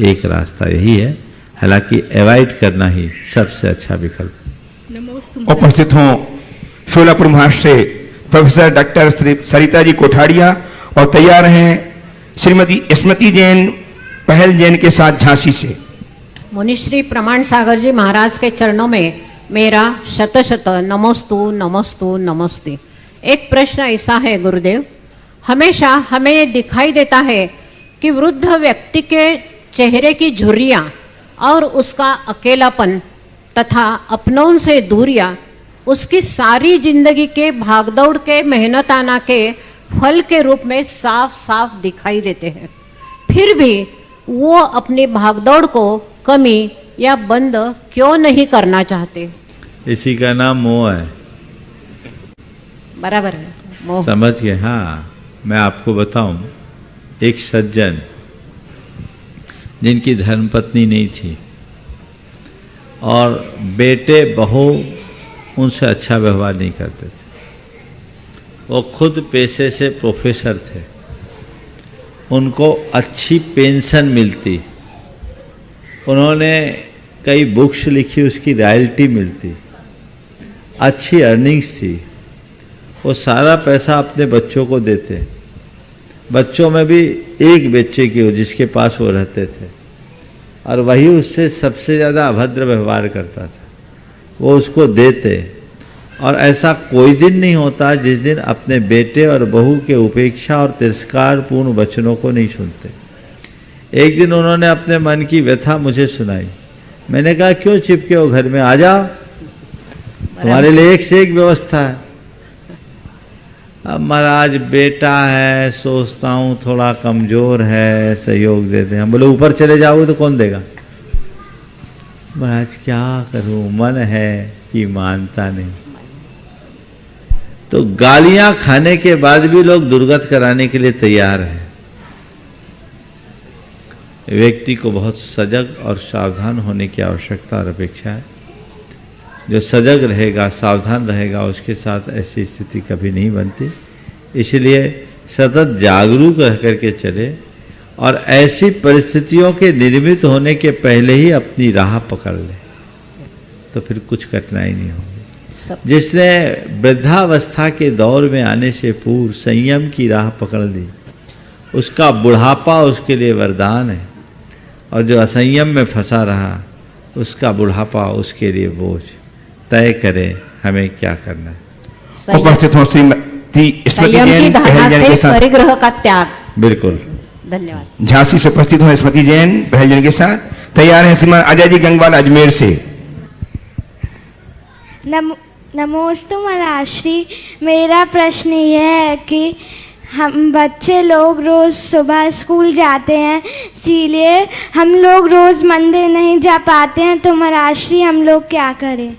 एक रास्ता यही है, हालांकि अवॉइड करना ही सबसे अच्छा विकल्प। उपस्थित हों शोलापुर महाराष्ट्र से प्रोफेसर डॉक्टर सरिता जी कोठाड़िया और तैयार हैं श्रीमती स्मृति जैन पहल जैन के साथ झांसी से। मुनिश्री प्रमाण सागर जी महाराज के चरणों में मेरा शत शत नमोस्तु नमोस्तु नमस्ते। एक प्रश्न ऐसा है गुरुदेव, हमेशा हमें दिखाई देता है कि वृद्ध व्यक्ति के चेहरे की झुर्रियाँ और उसका अकेलापन तथा अपनों से दूरियाँ उसकी सारी जिंदगी के भागदौड़ के मेहनताना के फल के रूप में साफ साफ दिखाई देते हैं। फिर भी वो अपनी भागदौड़ को कमी या बंद क्यों नहीं करना चाहते? इसी का नाम मोह है। बराबर है, मोह। समझ गए? हाँ, मैं आपको बताऊं, एक सज्जन जिनकी धर्मपत्नी नहीं थी और बेटे बहू उनसे अच्छा व्यवहार नहीं करते थे, वो खुद पेशे से प्रोफेसर थे उनको अच्छी पेंशन मिलती, उन्होंने कई बुक्स लिखी, उसकी रॉयल्टी मिलती, अच्छी अर्निंग्स थी, वो सारा पैसा अपने बच्चों को देते। बच्चों में भी एक बच्चे की हो जिसके पास वो रहते थे, और वही उससे सबसे ज़्यादा अभद्र व्यवहार करता था, वो उसको देते। और ऐसा कोई दिन नहीं होता जिस दिन अपने बेटे और बहू के उपेक्षा और तिरस्कारपूर्ण वचनों को नहीं सुनते। एक दिन उन्होंने अपने मन की व्यथा मुझे सुनाई। मैंने कहा क्यों चिपके हो घर में, आ जाओ, तुम्हारे लिए एक से एक व्यवस्था है। अब महाराज बेटा है, सोचता हूँ थोड़ा कमजोर है, सहयोग देते हैं। हम बोले ऊपर चले जाओगे तो कौन देगा। महाराज क्या करूँ, मन है कि मानता नहीं। तो गालियां खाने के बाद भी लोग दुर्गत कराने के लिए तैयार हैं। व्यक्ति को बहुत सजग और सावधान होने की आवश्यकता और अपेक्षा है। जो सजग रहेगा, सावधान रहेगा, उसके साथ ऐसी स्थिति कभी नहीं बनती। इसलिए सतत जागरूक रह करके चले और ऐसी परिस्थितियों के निर्मित होने के पहले ही अपनी राह पकड़ ले, तो फिर कुछ कठिनाई नहीं होगी। जिसने वृद्धावस्था के दौर में आने से पूर्व संयम की राह पकड़ ली, उसका बुढ़ापा उसके लिए वरदान है, और जो असंयम में फंसा रहा, उसका बुढ़ापा उसके लिए बोझ। तय करे हमें क्या करना है। उपस्थित हो श्रीमती स्मृति संयम की जैन धारणा पहल जन के से साथ। परिग्रह का त्याग। बिल्कुल। धन्यवाद। झांसी से उपस्थित हो स्मृति जैन पहल जन के साथ। तैयार है श्रीमान अजय जी गंगवाल अजमेर से। नमोस्तु महाराष्ट्री। मेरा प्रश्न यह है कि हम बच्चे लोग रोज़ सुबह स्कूल जाते हैं, इसीलिए हम लोग रोज़ मंदिर नहीं जा पाते हैं, तो महाराष्ट्री हम लोग क्या करें।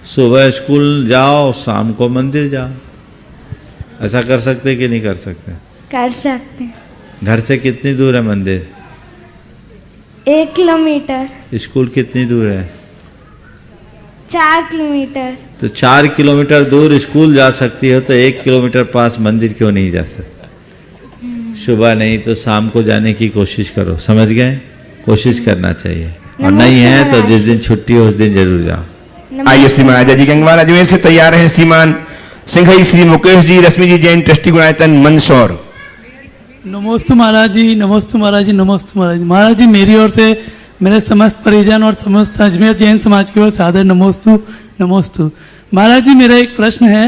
सुबह स्कूल जाओ, शाम को मंदिर जाओ। ऐसा कर सकते कि नहीं कर सकते? कर सकते हैं। घर से कितनी दूर है मंदिर? 1 किलोमीटर। स्कूल कितनी दूर है? 4 किलोमीटर। तो 4 किलोमीटर दूर स्कूल जा सकती हो, तो 1 किलोमीटर पास मंदिर क्यों नहीं जा सकती? सुबह नहीं तो शाम को जाने की कोशिश करो। समझ गए? कोशिश करना चाहिए, और नहीं है तो जिस दिन छुट्टी हो उस दिन जरूर जाओ। आइए श्रीमान अजय जी गंगवाल अजमेर से। तैयार है श्रीमान सिंघई श्री मुकेश जी रश्मि जी जैन ट्रस्टी गुणायतन मंदसौर। नमोस्तु महाराज जी, नमोस्तु महाराज जी, नमोस्तु महाराज जी। महाराज जी मेरी ओर से मेरे समस्त परिजन और समस्त अजमेर जैन समाज की ओर से आदर नमोस्तु नमोस्तु। महाराज जी मेरा एक प्रश्न है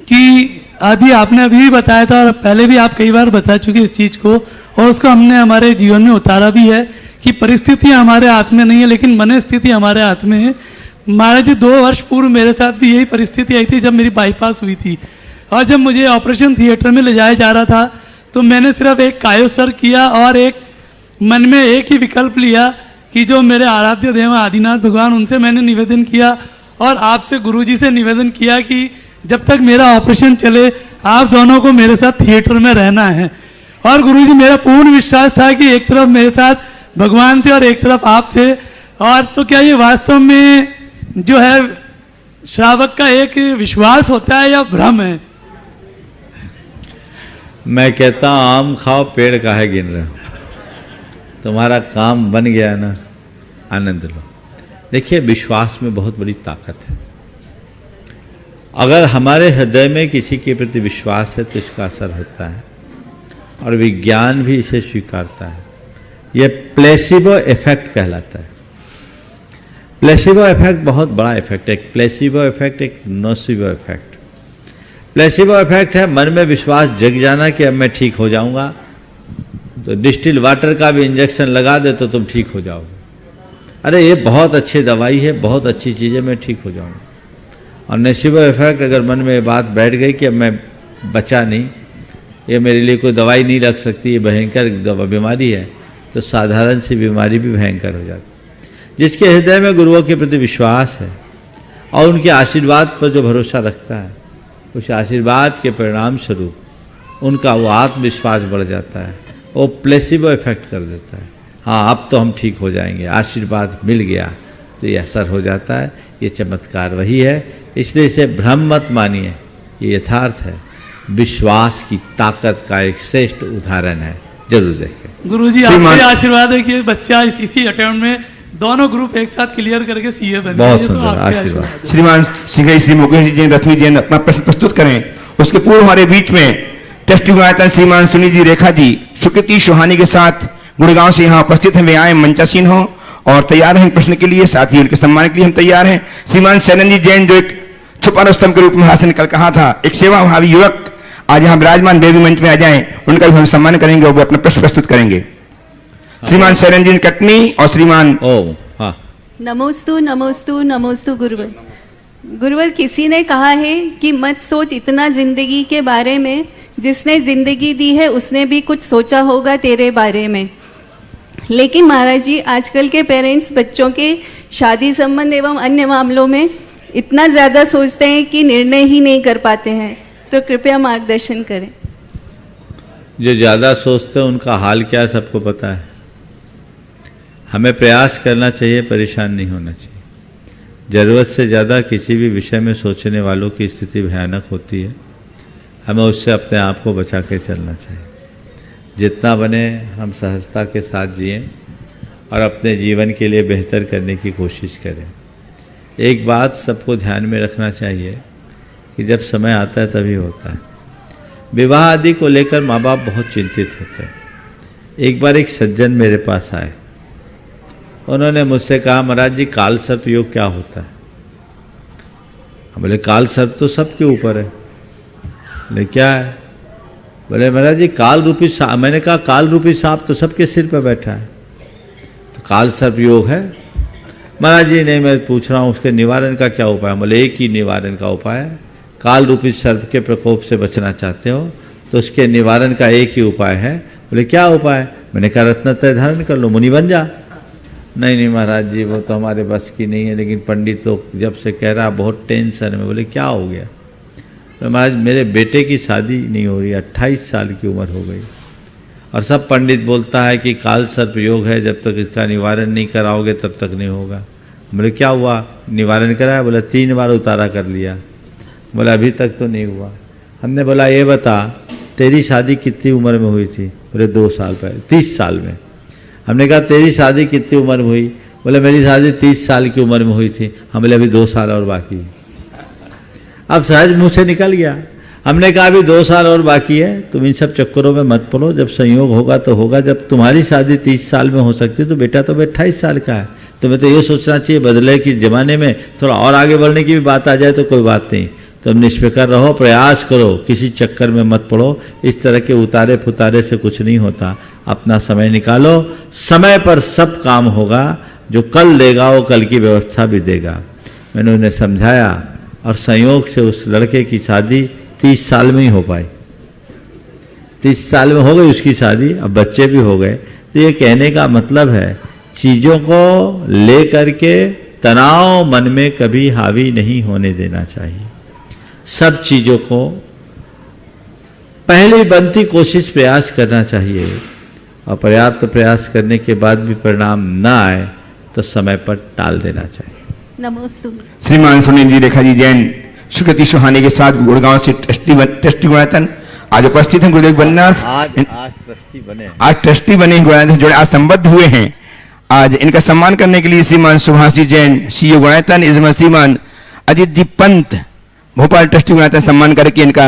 कि आपने अभी भी बताया था, और पहले भी आप कई बार बता चुके इस चीज़ को, और उसको हमने हमारे जीवन में उतारा भी है कि परिस्थितियाँ हमारे हाथ में नहीं है, लेकिन मन स्थिति हमारे हाथ में है। महाराज जी 2 वर्ष पूर्व मेरे साथ भी यही परिस्थिति आई थी, जब मेरी बाईपास हुई थी, और जब मुझे ऑपरेशन थिएटर में ले जाया जा रहा था, तो मैंने सिर्फ एक कायोसर किया और एक मन में एक ही विकल्प लिया कि जो मेरे आराध्य देव आदिनाथ भगवान, उनसे मैंने निवेदन किया और आपसे गुरुजी से निवेदन किया कि जब तक मेरा ऑपरेशन चले आप दोनों को मेरे साथ थिएटर में रहना है। और गुरुजी मेरा पूर्ण विश्वास था कि एक तरफ मेरे साथ भगवान थे और एक तरफ आप थे। और तो क्या ये वास्तव में जो है श्रावक का एक विश्वास होता है या भ्रम है? मैं कहता हूँ आम खाओ पेड़ काहे गिन रहे हो, तुम्हारा काम बन गया ना, आनंद लो। देखिए विश्वास में बहुत बड़ी ताकत है। अगर हमारे हृदय में किसी के प्रति विश्वास है तो इसका असर होता है, और विज्ञान भी इसे स्वीकारता है। यह प्लेसिबो इफेक्ट कहलाता है। प्लेसिबो इफेक्ट बहुत बड़ा इफेक्ट है। एक प्लेसिबो इफेक्ट, एक नोसिबो इफेक्ट। प्लेसिबो इफेक्ट है मन में विश्वास जग जाना कि अब मैं ठीक हो जाऊंगा, तो डिस्टिल वाटर का भी इंजेक्शन लगा दे तो तुम ठीक हो जाओगे। अरे ये बहुत अच्छी दवाई है, बहुत अच्छी चीज़ है, मैं ठीक हो जाऊंगा। और नोसिबो इफेक्ट, अगर मन में ये बात बैठ गई कि अब मैं बचा नहीं, ये मेरे लिए कोई दवाई नहीं लग सकती, ये भयंकर बीमारी है, तो साधारण सी बीमारी भी भयंकर हो जाती। जिसके हृदय में गुरुओं के प्रति विश्वास है और उनके आशीर्वाद पर जो भरोसा रखता है, उस आशीर्वाद के परिणाम स्वरूप उनका वो आत्मविश्वास बढ़ जाता है, वो प्लेसिबो इफेक्ट कर देता है। हाँ अब तो हम ठीक हो जाएंगे, आशीर्वाद मिल गया, तो ये असर हो जाता है। ये चमत्कार वही है, इसलिए इसे भ्रम मत मानिए, ये यथार्थ है। विश्वास की ताकत का एक श्रेष्ठ उदाहरण है। जरूर देखें। गुरुजी श्रीमान- आपके आशीर्वाद है कि बच्चा इसी अटेम्प्ट में दोनों ग्रुप एक साथ क्लियर करके सीए बन बहुत जाए, तो सुंदर आपके आशीर्वाद। है। श्रीमान सिंह श्री मुकेश जैन रश्मि जैन अपना प्रश्न प्रस्तुत करें। उसके पूर्व हमारे बीच में टेस्ट गुणायतन श्रीमान सुनील जी रेखा जी सुकृति सुहानी के साथ गुड़गांव से यहाँ उपस्थित हैं। वे आए मंचासीन हो और तैयार हैं प्रश्न के लिए, साथ ही उनके सम्मान के लिए हम तैयार हैं। श्रीमान सैनन जी जैन जो एक छुपा रुस्तम के रूप में हासिल कल कहा था, एक सेवा भावी युवक आज यहाँ विराजमान देवी मंच में आ जाएं, उनका भी हम सम्मान करेंगे और वो अपना प्रश्न प्रस्तुत करेंगे। श्रीमान सैनन जी कटनी और श्रीमान ओम, हाँ, नमोस्तु नमोस्तु नमोस्तु गुरुवर। गुरुवर, किसी ने कहा है कि मत सोच इतना जिंदगी के बारे में, जिसने जिंदगी दी है उसने भी कुछ सोचा होगा तेरे बारे में। लेकिन महाराज जी, आजकल के पेरेंट्स बच्चों के शादी संबंध एवं अन्य मामलों में इतना ज़्यादा सोचते हैं कि निर्णय ही नहीं कर पाते हैं, तो कृपया मार्गदर्शन करें। जो ज़्यादा सोचते हैं उनका हाल क्या है सबको पता है। हमें प्रयास करना चाहिए, परेशान नहीं होना चाहिए। ज़रूरत से ज़्यादा किसी भी विषय में सोचने वालों की स्थिति भयानक होती है। हमें उससे अपने आप को बचा के चलना चाहिए। जितना बने हम सहजता के साथ जिएं और अपने जीवन के लिए बेहतर करने की कोशिश करें। एक बात सबको ध्यान में रखना चाहिए कि जब समय आता है तभी होता है। विवाह आदि को लेकर माँ बाप बहुत चिंतित होते हैं। एक बार एक सज्जन मेरे पास आए, उन्होंने मुझसे कहा, महाराज जी काल सर्प योग क्या होता है? हम बोले काल सर्प तो सबके ऊपर है। बोले क्या है? बोले महाराज जी काल रूपी सांप। मैंने कहा काल रूपी सांप तो सबके सिर पर बैठा है, तो काल सर्प योग है? महाराज जी नहीं, मैं पूछ रहा हूँ उसके निवारण का क्या उपाय? बोले एक ही निवारण का उपाय है। काल रूपी सर्प के प्रकोप से बचना चाहते हो तो उसके निवारण का एक ही उपाय है। बोले क्या उपाय? मैंने कहा रत्नत्रय धारण कर लो, मुनि बन जा। नहीं नहीं महाराज जी, वो तो हमारे बस की नहीं है, लेकिन पंडित तो जब से कह रहा बहुत टेंशन में। बोले क्या हो गया? तो महाराज मेरे बेटे की शादी नहीं हो रही, 28 साल की उम्र हो गई और सब पंडित बोलता है कि काल सर्प योग है, जब तक इसका निवारण नहीं कराओगे तब तक नहीं होगा। बोले क्या हुआ? निवारण कराया? बोला 3 बार उतारा कर लिया। बोला अभी तक तो नहीं हुआ। हमने बोला ये बता तेरी शादी कितनी उम्र में हुई थी? बोले 2 साल पहले, 30 साल में। हमने कहा तेरी शादी कितनी उम्र में हुई? बोले मेरी शादी 30 साल की उम्र में हुई थी। हम बोले अभी 2 साल और बाकी है। अब सहज मुँह से निकल गया। हमने कहा अभी 2 साल और बाकी है, तुम इन सब चक्करों में मत पड़ो, जब संयोग होगा तो होगा। जब तुम्हारी शादी 30 साल में हो सकती है तो बेटा तो 28 साल का है। तुम्हें तो ये सोचना चाहिए बदले कि ज़माने में थोड़ा और आगे बढ़ने की भी बात आ जाए तो कोई बात नहीं, तुम निष्फिक्र रहो, प्रयास करो, किसी चक्कर में मत पड़ो। इस तरह के उतारे फुतारे से कुछ नहीं होता। अपना समय निकालो, समय पर सब काम होगा। जो कल देगा वो कल की व्यवस्था भी देगा। मैंने उन्हें समझाया और संयोग से उस लड़के की शादी 30 साल में ही हो पाई। 30 साल में हो गई उसकी शादी, अब बच्चे भी हो गए। तो ये कहने का मतलब है चीज़ों को लेकर के तनाव मन में कभी हावी नहीं होने देना चाहिए। सब चीज़ों को पहली बनती कोशिश प्रयास करना चाहिए और पर्याप्त प्रयास करने के बाद भी परिणाम न आए तो समय पर टाल देना चाहिए। नमोस्तु। श्रीमान सुनील जी रेखा जी जैन सुकृति सुहानी के साथ गुड़गांव से ट्रस्टी गुणायतन आज उपस्थित हैं। गुरुदेव वंदनार्थ आज ट्रस्टी बने, आज ट्रस्टी बने गुणायतन से जुड़े, आज संबद्ध हुए हैं। आज इनका सम्मान करने के लिए श्रीमान सुभाष जी जैन सीईओ गुणायतन, श्रीमान अजित जी पंत भोपाल ट्रस्टी गुणायतन सम्मान करके इनका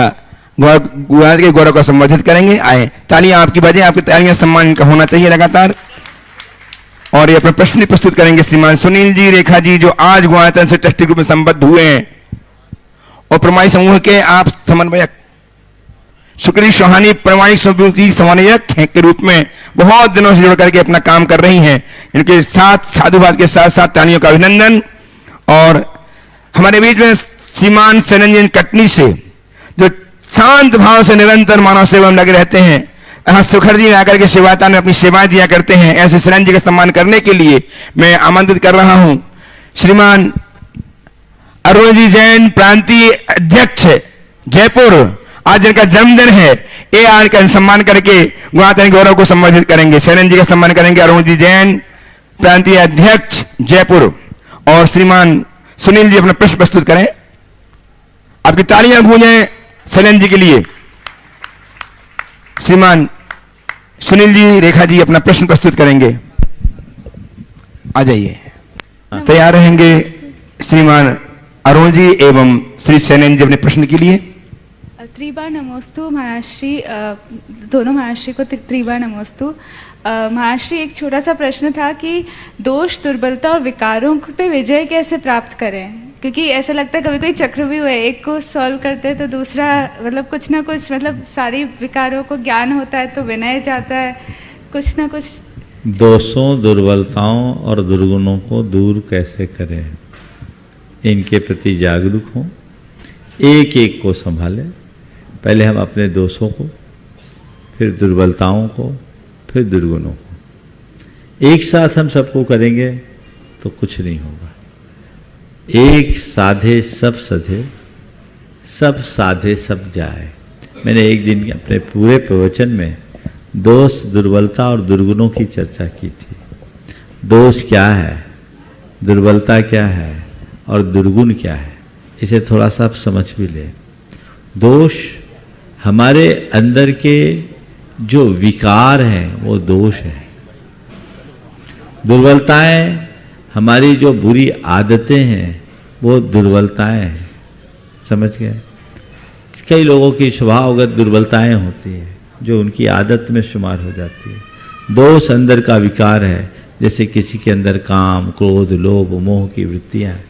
गुणायतन के गौरव को संवर्धित करेंगे। आए तालियां आपकी बजें, आपकी तालियां, सम्मान इनका होना चाहिए लगातार। और ये अपना प्रश्न प्रस्तुत करेंगे श्रीमान सुनील जी रेखा जी जो आज गुणायतन से ट्रस्टी ग्रुप में संबद्ध हुए हैं और प्रमाणिक समूह के आप समन्वयक सुकृति सुहानी प्रमाणिक समन्वयक के रूप में बहुत दिनों से जुड़ करके अपना काम कर रही हैं। इनके साथ साधुवाद के साथ साथ तालियों का अभिनंदन। और हमारे बीच में श्रीमान सैनन कटनी से जो शांत भाव से निरंतर मानव सेवा में लगे रहते हैं, यहाँ सुखर जी आकर के सेवाता में अपनी सेवाएं दिया करते हैं। ऐसे सैनन जी का सम्मान करने के लिए मैं आमंत्रित कर रहा हूं श्रीमान अरुण जी जैन प्रांतीय अध्यक्ष जयपुर, आज जिनका जन्मदिन है, ये आज का सम्मान करके गुणायतन गौरव को संवर्धित करेंगे। सैनन जी का सम्मान करेंगे अरुण जी जैन प्रांतीय अध्यक्ष जयपुर। और श्रीमान सुनील जी अपना प्रश्न प्रस्तुत करें। आपकी तालियां गूंजें सैनन जी के लिए। श्रीमान सुनील जी, रेखा जी अपना प्रश्न प्रस्तुत करेंगे। आ जाइए। तैयार रहेंगे श्रीमान अरुण जी एवं श्री सैनन जी अपने प्रश्न के लिए। त्रिबार नमोस्तु महाराज श्री, दोनों महाराज श्री को त्रिबार नमोस्तु। महाराज श्री, एक छोटा सा प्रश्न था कि दोष, दुर्बलता और विकारों पे विजय कैसे प्राप्त करें? क्योंकि ऐसा लगता है कभी कोई चक्रव्यूह है, एक को सॉल्व करते हैं तो दूसरा मतलब कुछ ना कुछ, मतलब सारी विकारों को ज्ञान होता है तो विनय जाता है, कुछ ना कुछ। दोषों, दुर्बलताओं और दुर्गुणों को दूर कैसे करें, इनके प्रति जागरूक हों, एक एक को संभालें। पहले हम अपने दोषों को, फिर दुर्बलताओं को, फिर दुर्गुणों को एक साथ हम सबको करेंगे तो कुछ नहीं होगा। एक साधे सब सधे, सब साधे सब जाए। मैंने एक दिन अपने पूरे प्रवचन में दोष, दुर्बलता और दुर्गुणों की चर्चा की थी। दोष क्या है, दुर्बलता क्या है और दुर्गुण क्या है, इसे थोड़ा सा आप समझ भी लें। दोष हमारे अंदर के जो विकार हैं वो दोष है। दुर्बलताएं हमारी जो बुरी आदतें हैं वो दुर्बलताएं हैं। समझ गए? कई लोगों की स्वभावगत दुर्बलताएं होती हैं जो उनकी आदत में शुमार हो जाती है। दोष अंदर का विकार है, जैसे किसी के अंदर काम, क्रोध, लोभ, मोह की वृत्तियां हैं।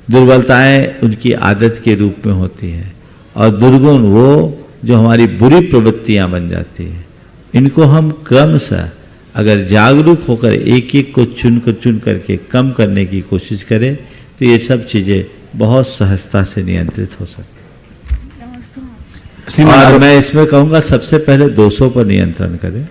दुर्बलताएं उनकी आदत के रूप में होती हैं और दुर्गुण वो जो हमारी बुरी प्रवृत्तियां बन जाती हैं। इनको हम क्रमशः अगर जागरूक होकर एक एक को चुन करके कम करने की कोशिश करें तो ये सब चीज़ें बहुत सहजता से नियंत्रित हो सकती। और मैं इसमें कहूँगा सबसे पहले दोषों पर नियंत्रण करें।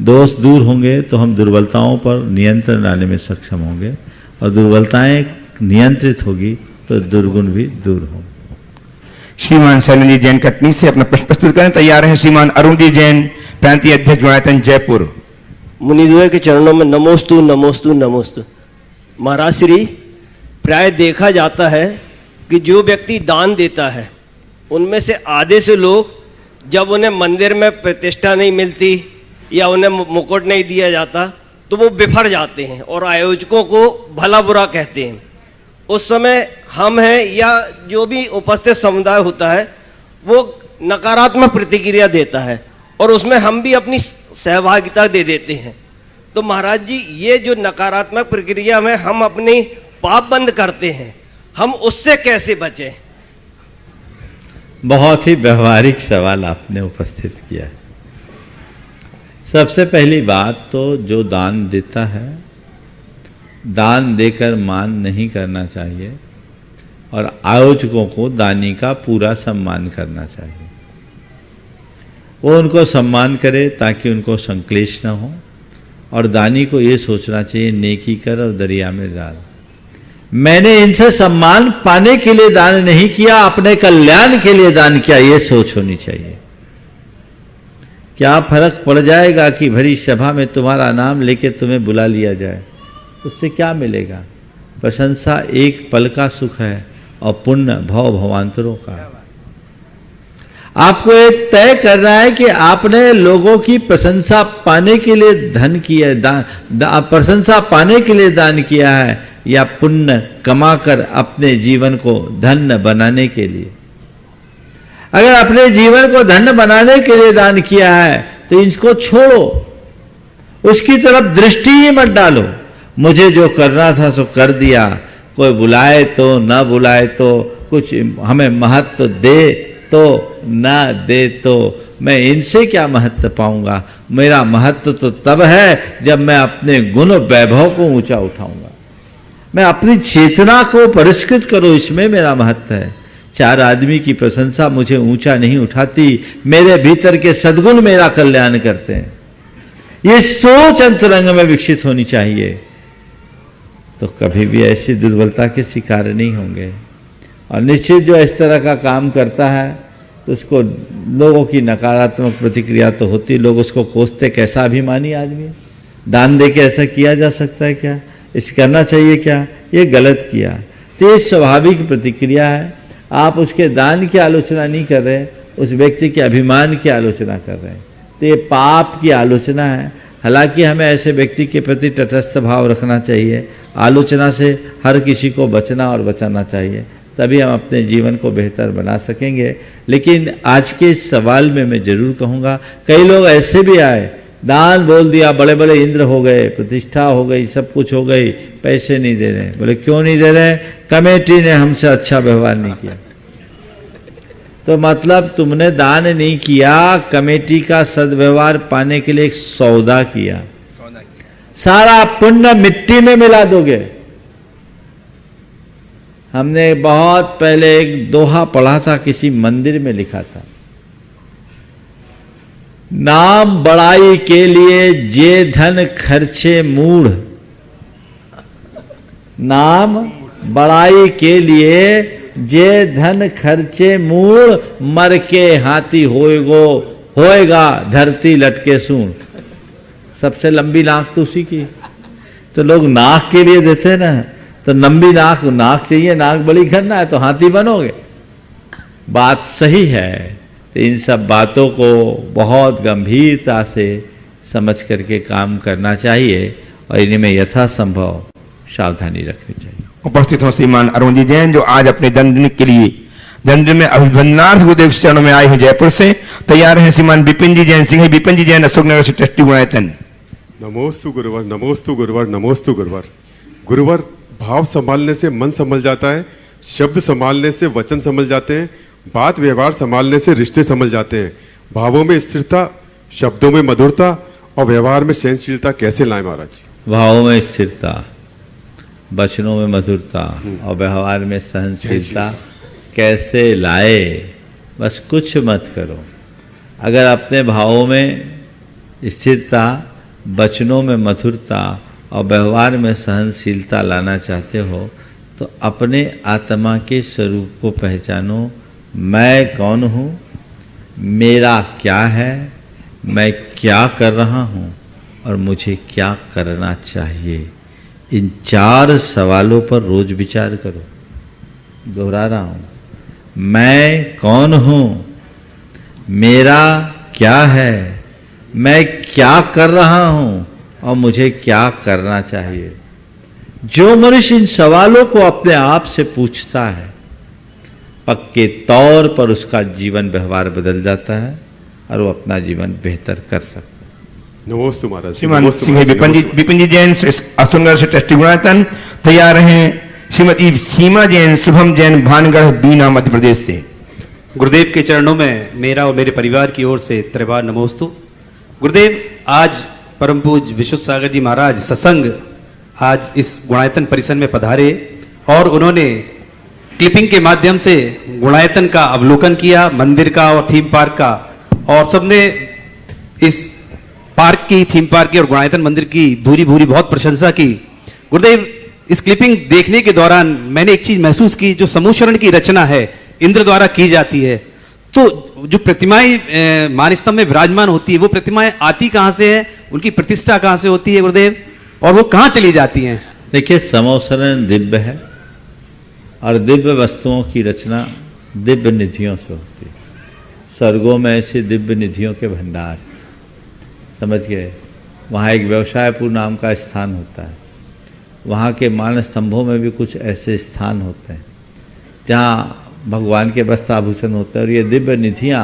दोष दूर होंगे तो हम दुर्बलताओं पर नियंत्रण लाने में सक्षम होंगे और दुर्बलताएं नियंत्रित होगी तो दुर्गुण भी दूर होंगे। श्रीमान सैनन जी जैन कटनी से अपना प्रश्न प्रस्तुत करें। तैयार हैं श्रीमान अरुण जी जैन, प्रांतीय अध्यक्ष गुणायतन जयपुर। मुनिद्वय के चरणों में नमोस्तु नमोस्तु नमोस्तु। महाराज श्री, प्राय देखा जाता है कि जो व्यक्ति दान देता है उनमें से आधे से लोग जब उन्हें मंदिर में प्रतिष्ठा नहीं मिलती या उन्हें मुकुट नहीं दिया जाता तो वो बिफर जाते हैं और आयोजकों को भला बुरा कहते हैं। उस समय हम हैं या जो भी उपस्थित समुदाय होता है वो नकारात्मक प्रतिक्रिया देता है और उसमें हम भी अपनी सहभागिता दे देते हैं। तो महाराज जी, ये जो नकारात्मक प्रक्रिया में हम अपनी पाप बंद करते हैं, हम उससे कैसे बचें? बहुत ही व्यवहारिक सवाल आपने उपस्थित किया है। सबसे पहली बात तो जो दान देता है, दान देकर मान नहीं करना चाहिए और आयोजकों को दानी का पूरा सम्मान करना चाहिए। वो उनको सम्मान करे ताकि उनको संक्लेश न हो और दानी को ये सोचना चाहिए नेकी कर और दरिया में डाल। मैंने इनसे सम्मान पाने के लिए दान नहीं किया, अपने कल्याण के लिए दान किया, ये सोच होनी चाहिए। क्या फर्क पड़ जाएगा कि भरी सभा में तुम्हारा नाम लेके तुम्हें बुला लिया जाए, उससे क्या मिलेगा? प्रशंसा एक पल का सुख है और पुण्य भव भवांतरों का। आपको एक तय करना है कि आपने लोगों की प्रशंसा पाने के लिए धन किया, प्रशंसा पाने के लिए दान किया है या पुण्य कमाकर अपने जीवन को धन्य बनाने के लिए। अगर अपने जीवन को धन्य बनाने के लिए दान किया है तो इसको छोड़ो, उसकी तरफ दृष्टि ही मत डालो। मुझे जो करना था सो कर दिया, कोई बुलाए तो ना बुलाए तो, कुछ हमें महत्व दे तो ना दे तो मैं इनसे क्या महत्व पाऊंगा? मेरा महत्व तो तब है जब मैं अपने गुण वैभव को ऊंचा उठाऊंगा, मैं अपनी चेतना को परिष्कृत करो, इसमें मेरा महत्व है। चार आदमी की प्रशंसा मुझे ऊंचा नहीं उठाती, मेरे भीतर के सद्गुण मेरा कल्याण करते हैं। ये सोच अंतरंग में विकसित होनी चाहिए, तो कभी भी ऐसी दुर्बलता के शिकार नहीं होंगे। और निश्चित जो इस तरह का काम करता है तो उसको लोगों की नकारात्मक प्रतिक्रिया तो होती, लोग उसको कोसते, कैसा अभिमानी आदमी, दान दे के ऐसा किया जा सकता है क्या, इसे करना चाहिए क्या, ये गलत किया। तो ये स्वाभाविक प्रतिक्रिया है। आप उसके दान की आलोचना नहीं कर रहे, उस व्यक्ति के अभिमान की आलोचना कर रहे हैं। तो ये पाप की आलोचना है। हालांकि हमें ऐसे व्यक्ति के प्रति तटस्थ भाव रखना चाहिए, आलोचना से हर किसी को बचना और बचाना चाहिए, तभी हम अपने जीवन को बेहतर बना सकेंगे। लेकिन आज के इस सवाल में मैं जरूर कहूँगा, कई लोग ऐसे भी आए, दान बोल दिया, बड़े बड़े इंद्र हो गए, प्रतिष्ठा हो गई, सब कुछ हो गई, पैसे नहीं दे रहे। बोले क्यों नहीं दे रहे? कमेटी ने हमसे अच्छा व्यवहार नहीं किया। तो मतलब तुमने दान नहीं किया, कमेटी का सद्व्यवहार पाने के लिए एक सौदा किया, सारा पुण्य मिट्टी में मिला दोगे। हमने बहुत पहले एक दोहा पढ़ा था, किसी मंदिर में लिखा था, नाम बड़ाई के लिए जे धन खर्चे मूढ़, नाम बड़ाई के लिए जे धन खर्चे मूढ़, मर के हाथी होएगा धरती लटके सूंड। सबसे लंबी नाक तो उसी की, तो लोग नाक के लिए देते हैं ना, तो लंबी नाक चाहिए, नाक बड़ी करना है तो हाथी बनोगे। बात सही है, तो इन सब बातों को बहुत गंभीरता से समझ करके काम करना चाहिए और इनमें यथासंभव सावधानी रखनी चाहिए। उपस्थित हो श्रीमान अरुण जी जैन, जो आज अपने जन्मदिन के लिए जन्मदिन में अभिवंदनार्थ गुरुदेव के चरणों में आए हैं जयपुर से। तैयार हैं श्रीमान विपिन जी जैन सिंह। विपिन जी जैन, अशोकनगर से ट्रस्टी गुणायतन। नमोस्तु गुरुवर, नमोस्तु गुरुवर, नमोस्तु गुरुवर। गुरुवर, भाव संभालने से मन संभल जाता है, शब्द संभालने से वचन संभल जाते हैं, बात व्यवहार संभालने से रिश्ते संभल जाते हैं। भावों में स्थिरता, शब्दों में मधुरता और व्यवहार में सहनशीलता कैसे लाएं महाराज? भावों में स्थिरता, वचनों में मधुरता और व्यवहार में सहनशीलता कैसे लाए? बस कुछ मत करो। अगर अपने भावों में स्थिरता, वचनों में मधुरता और व्यवहार में सहनशीलता लाना चाहते हो तो अपने आत्मा के स्वरूप को पहचानो। मैं कौन हूँ, मेरा क्या है, मैं क्या कर रहा हूँ और मुझे क्या करना चाहिए। इन 4 सवालों पर रोज विचार करो। दोहरा रहा हूँ, मैं कौन हूँ, मेरा क्या है, मैं क्या कर रहा हूँ और मुझे क्या करना चाहिए। जो मनुष्य इन सवालों को अपने आप से पूछता है, पक्के तौर पर उसका जीवन व्यवहार बदल जाता है और वो अपना जीवन बेहतर कर सकता है। नमोस्तु महाराज। श्रीमान सिंह विपिन जी जैन, अशोकनगर से ट्रस्टी गुणायतन। तैयार हैं श्रीमती सीमा जैन, शुभम जैन, भानगढ़, बीना, मध्य प्रदेश से। गुरुदेव के चरणों में मेरा और मेरे परिवार की ओर से त्रिवार नमोस्तु। गुरुदेव, आज परम पूज्य विशुद्ध सागर जी महाराज सत्संग आज इस गुणायतन परिसर में पधारे और उन्होंने क्लिपिंग के माध्यम से गुणायतन का अवलोकन किया, मंदिर का और थीम पार्क का, और सबने इस पार्क की, थीम पार्क की और गुणायतन मंदिर की भूरी भूरी बहुत प्रशंसा की। गुरुदेव, इस क्लिपिंग देखने के दौरान मैंने एक चीज महसूस की, जो समूहशरण की रचना है इंद्र द्वारा की जाती है, तो जो प्रतिमाएं मानस्तंभ में विराजमान होती है, वो प्रतिमाएं आती कहां से है, उनकी प्रतिष्ठा कहां से होती है गुरुदेव, और वो कहां चली जाती हैं? देखिए, समूहशरण दिव्य है और दिव्य वस्तुओं की रचना दिव्य निधियों से होती है। स्वर्गों में ऐसे दिव्य निधियों के भंडार, समझ गए। वहाँ एक व्यवसायपुर नाम का स्थान होता है, वहाँ के मान स्तंभों में भी कुछ ऐसे स्थान होते हैं जहाँ भगवान के वस्त्र आभूषण होते हैं और ये दिव्य निधियाँ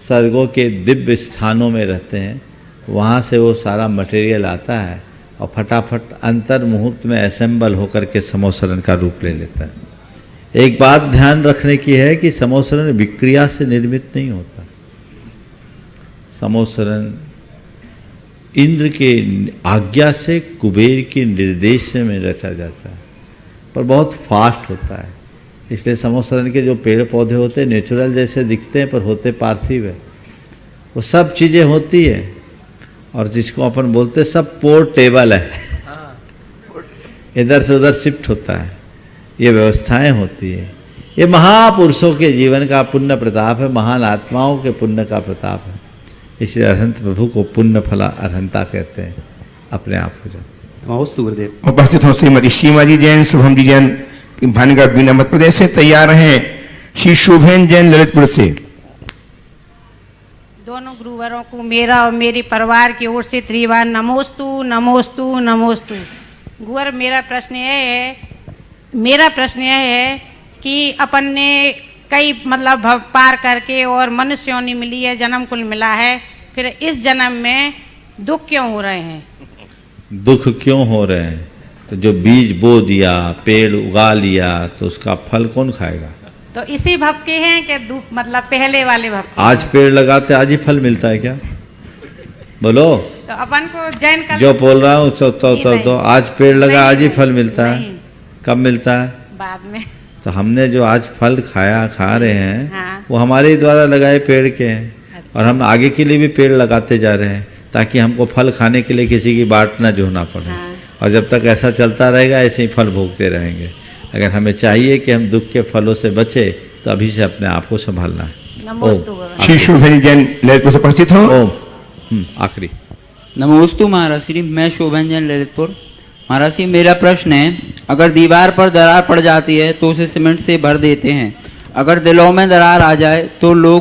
स्वर्गों के दिव्य स्थानों में रहते हैं। वहाँ से वो सारा मटेरियल आता है और फटाफट अंतर मुहूर्त में असेंबल होकर के समूहशरण का रूप ले लेता है। एक बात ध्यान रखने की है कि समूहशरण विक्रिया से निर्मित नहीं होता। समूहशरण इंद्र के आज्ञा से कुबेर के निर्देश में रचा जाता है, पर बहुत फास्ट होता है। इसलिए समूहशरण के जो पेड़ पौधे होते हैं नेचुरल जैसे दिखते हैं पर होते पार्थिव है। वो सब चीज़ें होती है और जिसको अपन बोलते सब पोर्टेबल है, इधर से उधर शिफ्ट होता है। ये व्यवस्थाएं होती है। ये महापुरुषों के जीवन का पुण्य प्रताप है, महान आत्माओं के पुण्य का प्रताप है। इसलिए अरहंत प्रभु को पुण्य फला अरहंता कहते हैं, अपने आप हो जाते। नमोस्तु गुरुदेव। उपस्थित हो श्रीमती सीमा जी जैन, शुभम जी जैन, भानगढ़, बीना, मध्य प्रदेश से। तैयार हैं श्री शोभेन जैन, ललितपुर से। दोनों दोनों गुरुवरों को मेरा और मेरे परिवार की ओर से त्रिवार नमोस्तु नमोस्तु नमोस्तु। गुरुवर मेरा प्रश्न यह है कि अपन ने कई मतलब भव पार करके और मनुष्य योनि मिली है, जन्म कुल मिला है, फिर इस जन्म में दुख क्यों हो रहे हैं? दुख क्यों हो रहे हैं? तो जो बीज बो दिया, पेड़ उगा लिया, तो उसका फल कौन खाएगा? तो इसी भव के हैं कि मतलब पहले वाले भव के? आज पेड़ लगाते आज ही फल मिलता है क्या? बोलो। तो अपन को जैन का जो बोल रहा हूँ तो आज पेड़ लगा आज ही फल मिलता है? कब मिलता है? बाद में। तो हमने जो आज फल खा रहे हैं, हाँ। वो हमारे ही द्वारा लगाए पेड़ के हैं। और हम आगे के लिए भी पेड़ लगाते जा रहे हैं ताकि हमको फल खाने के लिए किसी की बाट ना जोहना पड़े। हाँ। और जब तक ऐसा चलता रहेगा ऐसे ही फल भोगते रहेंगे। अगर हमें चाहिए कि हम दुख के फलों से बचे तो अभी से अपने आप को संभालना है। श्री शोभन जैन ललितपुर से उपस्थित हो। आखिरी। नमोस्तु महाराज श्री, मैं शोभन जैन ललितपुर। महाराज जी मेरा प्रश्न है, अगर दीवार पर दरार पड़ जाती है तो उसे सीमेंट से भर देते हैं। अगर दिलों में दरार आ जाए तो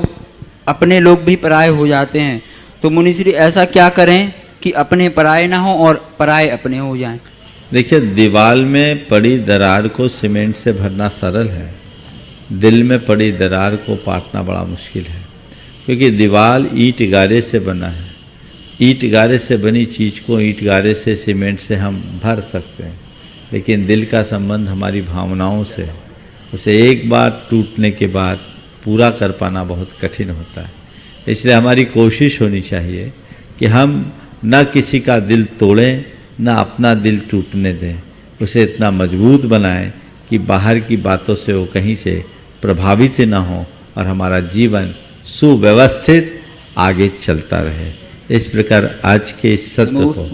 अपने लोग भी पराये हो जाते हैं। तो मुनिश्री ऐसा क्या करें कि अपने पराये ना हो और पराये अपने हो जाएं? देखिए, दीवार में पड़ी दरार को सीमेंट से भरना सरल है, दिल में पड़ी दरार को पाटना बड़ा मुश्किल है। क्योंकि दीवार ईंट गारे से बना है। ईंट गारे से बनी चीज़ को ईंट गारे से, सीमेंट से हम भर सकते हैं, लेकिन दिल का संबंध हमारी भावनाओं से है। उसे एक बार टूटने के बाद पूरा कर पाना बहुत कठिन होता है। इसलिए हमारी कोशिश होनी चाहिए कि हम न किसी का दिल तोड़ें, न अपना दिल टूटने दें। उसे इतना मजबूत बनाएं कि बाहर की बातों से वो कहीं से प्रभावित न हो और हमारा जीवन सुव्यवस्थित आगे चलता रहे। इस प्रकार आज के इस सत्र को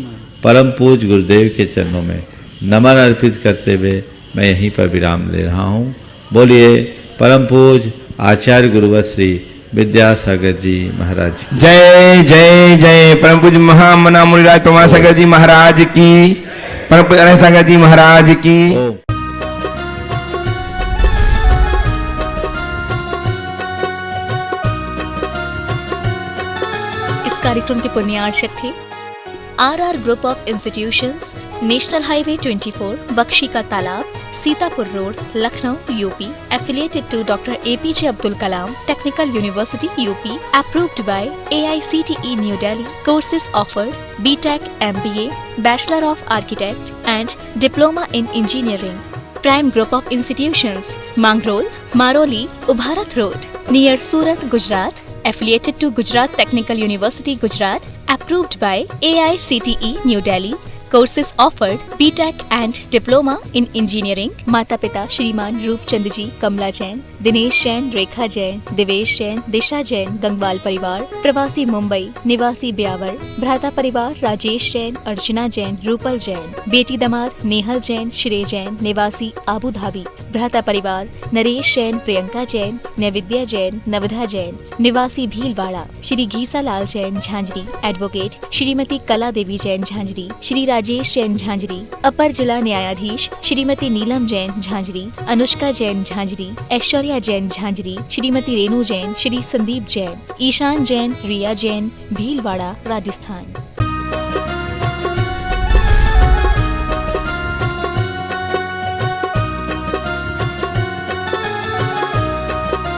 परम पूज्य गुरुदेव के चरणों में नमन अर्पित करते हुए मैं यहीं पर विराम ले रहा हूँ। बोलिए परम पूज्य आचार्य गुरुवर श्री विद्यासागर जी महाराज। जय जय जय परम पूज्य महामना मुनिराज प्रमाणसागर जी महाराज की, परम पूज्य अनंत सागर जी महाराज की। इस कार्यक्रम के पुण्यार्चक थे R group of institutions, national highway 24, Bakshi ka Talab, Sitapur road, Lucknow, UP, affiliated to Dr. APJ Abdul Kalam Technical University, UP, approved by AICTE New Delhi. Courses offered: BTech, MBA, Bachelor of Architect and Diploma in Engineering. Prime Group of Institutions: Mangrol, Maroli, Ubharat Road, near Surat, Gujarat. Affiliated to Gujarat Technical University, Gujarat. Approved by AICTE New Delhi. Courses offered: BTech and Diploma in Engineering. माता पिता श्रीमान रूपचंद जी, कमला जैन, दिनेश जैन, रेखा जैन, दिवेश जैन, दिशा जैन, गंगवाल परिवार, प्रवासी मुंबई, निवासी ब्यावर, भ्राता परिवार राजेश जैन, अर्चना जैन, रूपल जैन, बेटी दमाद नेहल जैन, श्रेय जैन, निवासी आबू धाबी, भ्राता परिवार नरेश जैन, प्रियंका जैन, नैविद्या जैन, नवधा जैन, निवासी भीलवाड़ा, श्री घीसा लाल जैन झांझरी, एडवोकेट श्रीमती कला देवी जैन झांझरी, श्री राजेश जैन झांझरी, अपर जिला न्यायाधीश श्रीमती नीलम जैन झांझरी, अनुष्का जैन झांझरी, ऐश्वर्या जैन झांझरी, श्रीमती रेणु जैन, श्री संदीप जैन, ईशान जैन, रिया जैन, भीलवाड़ा, राजस्थान।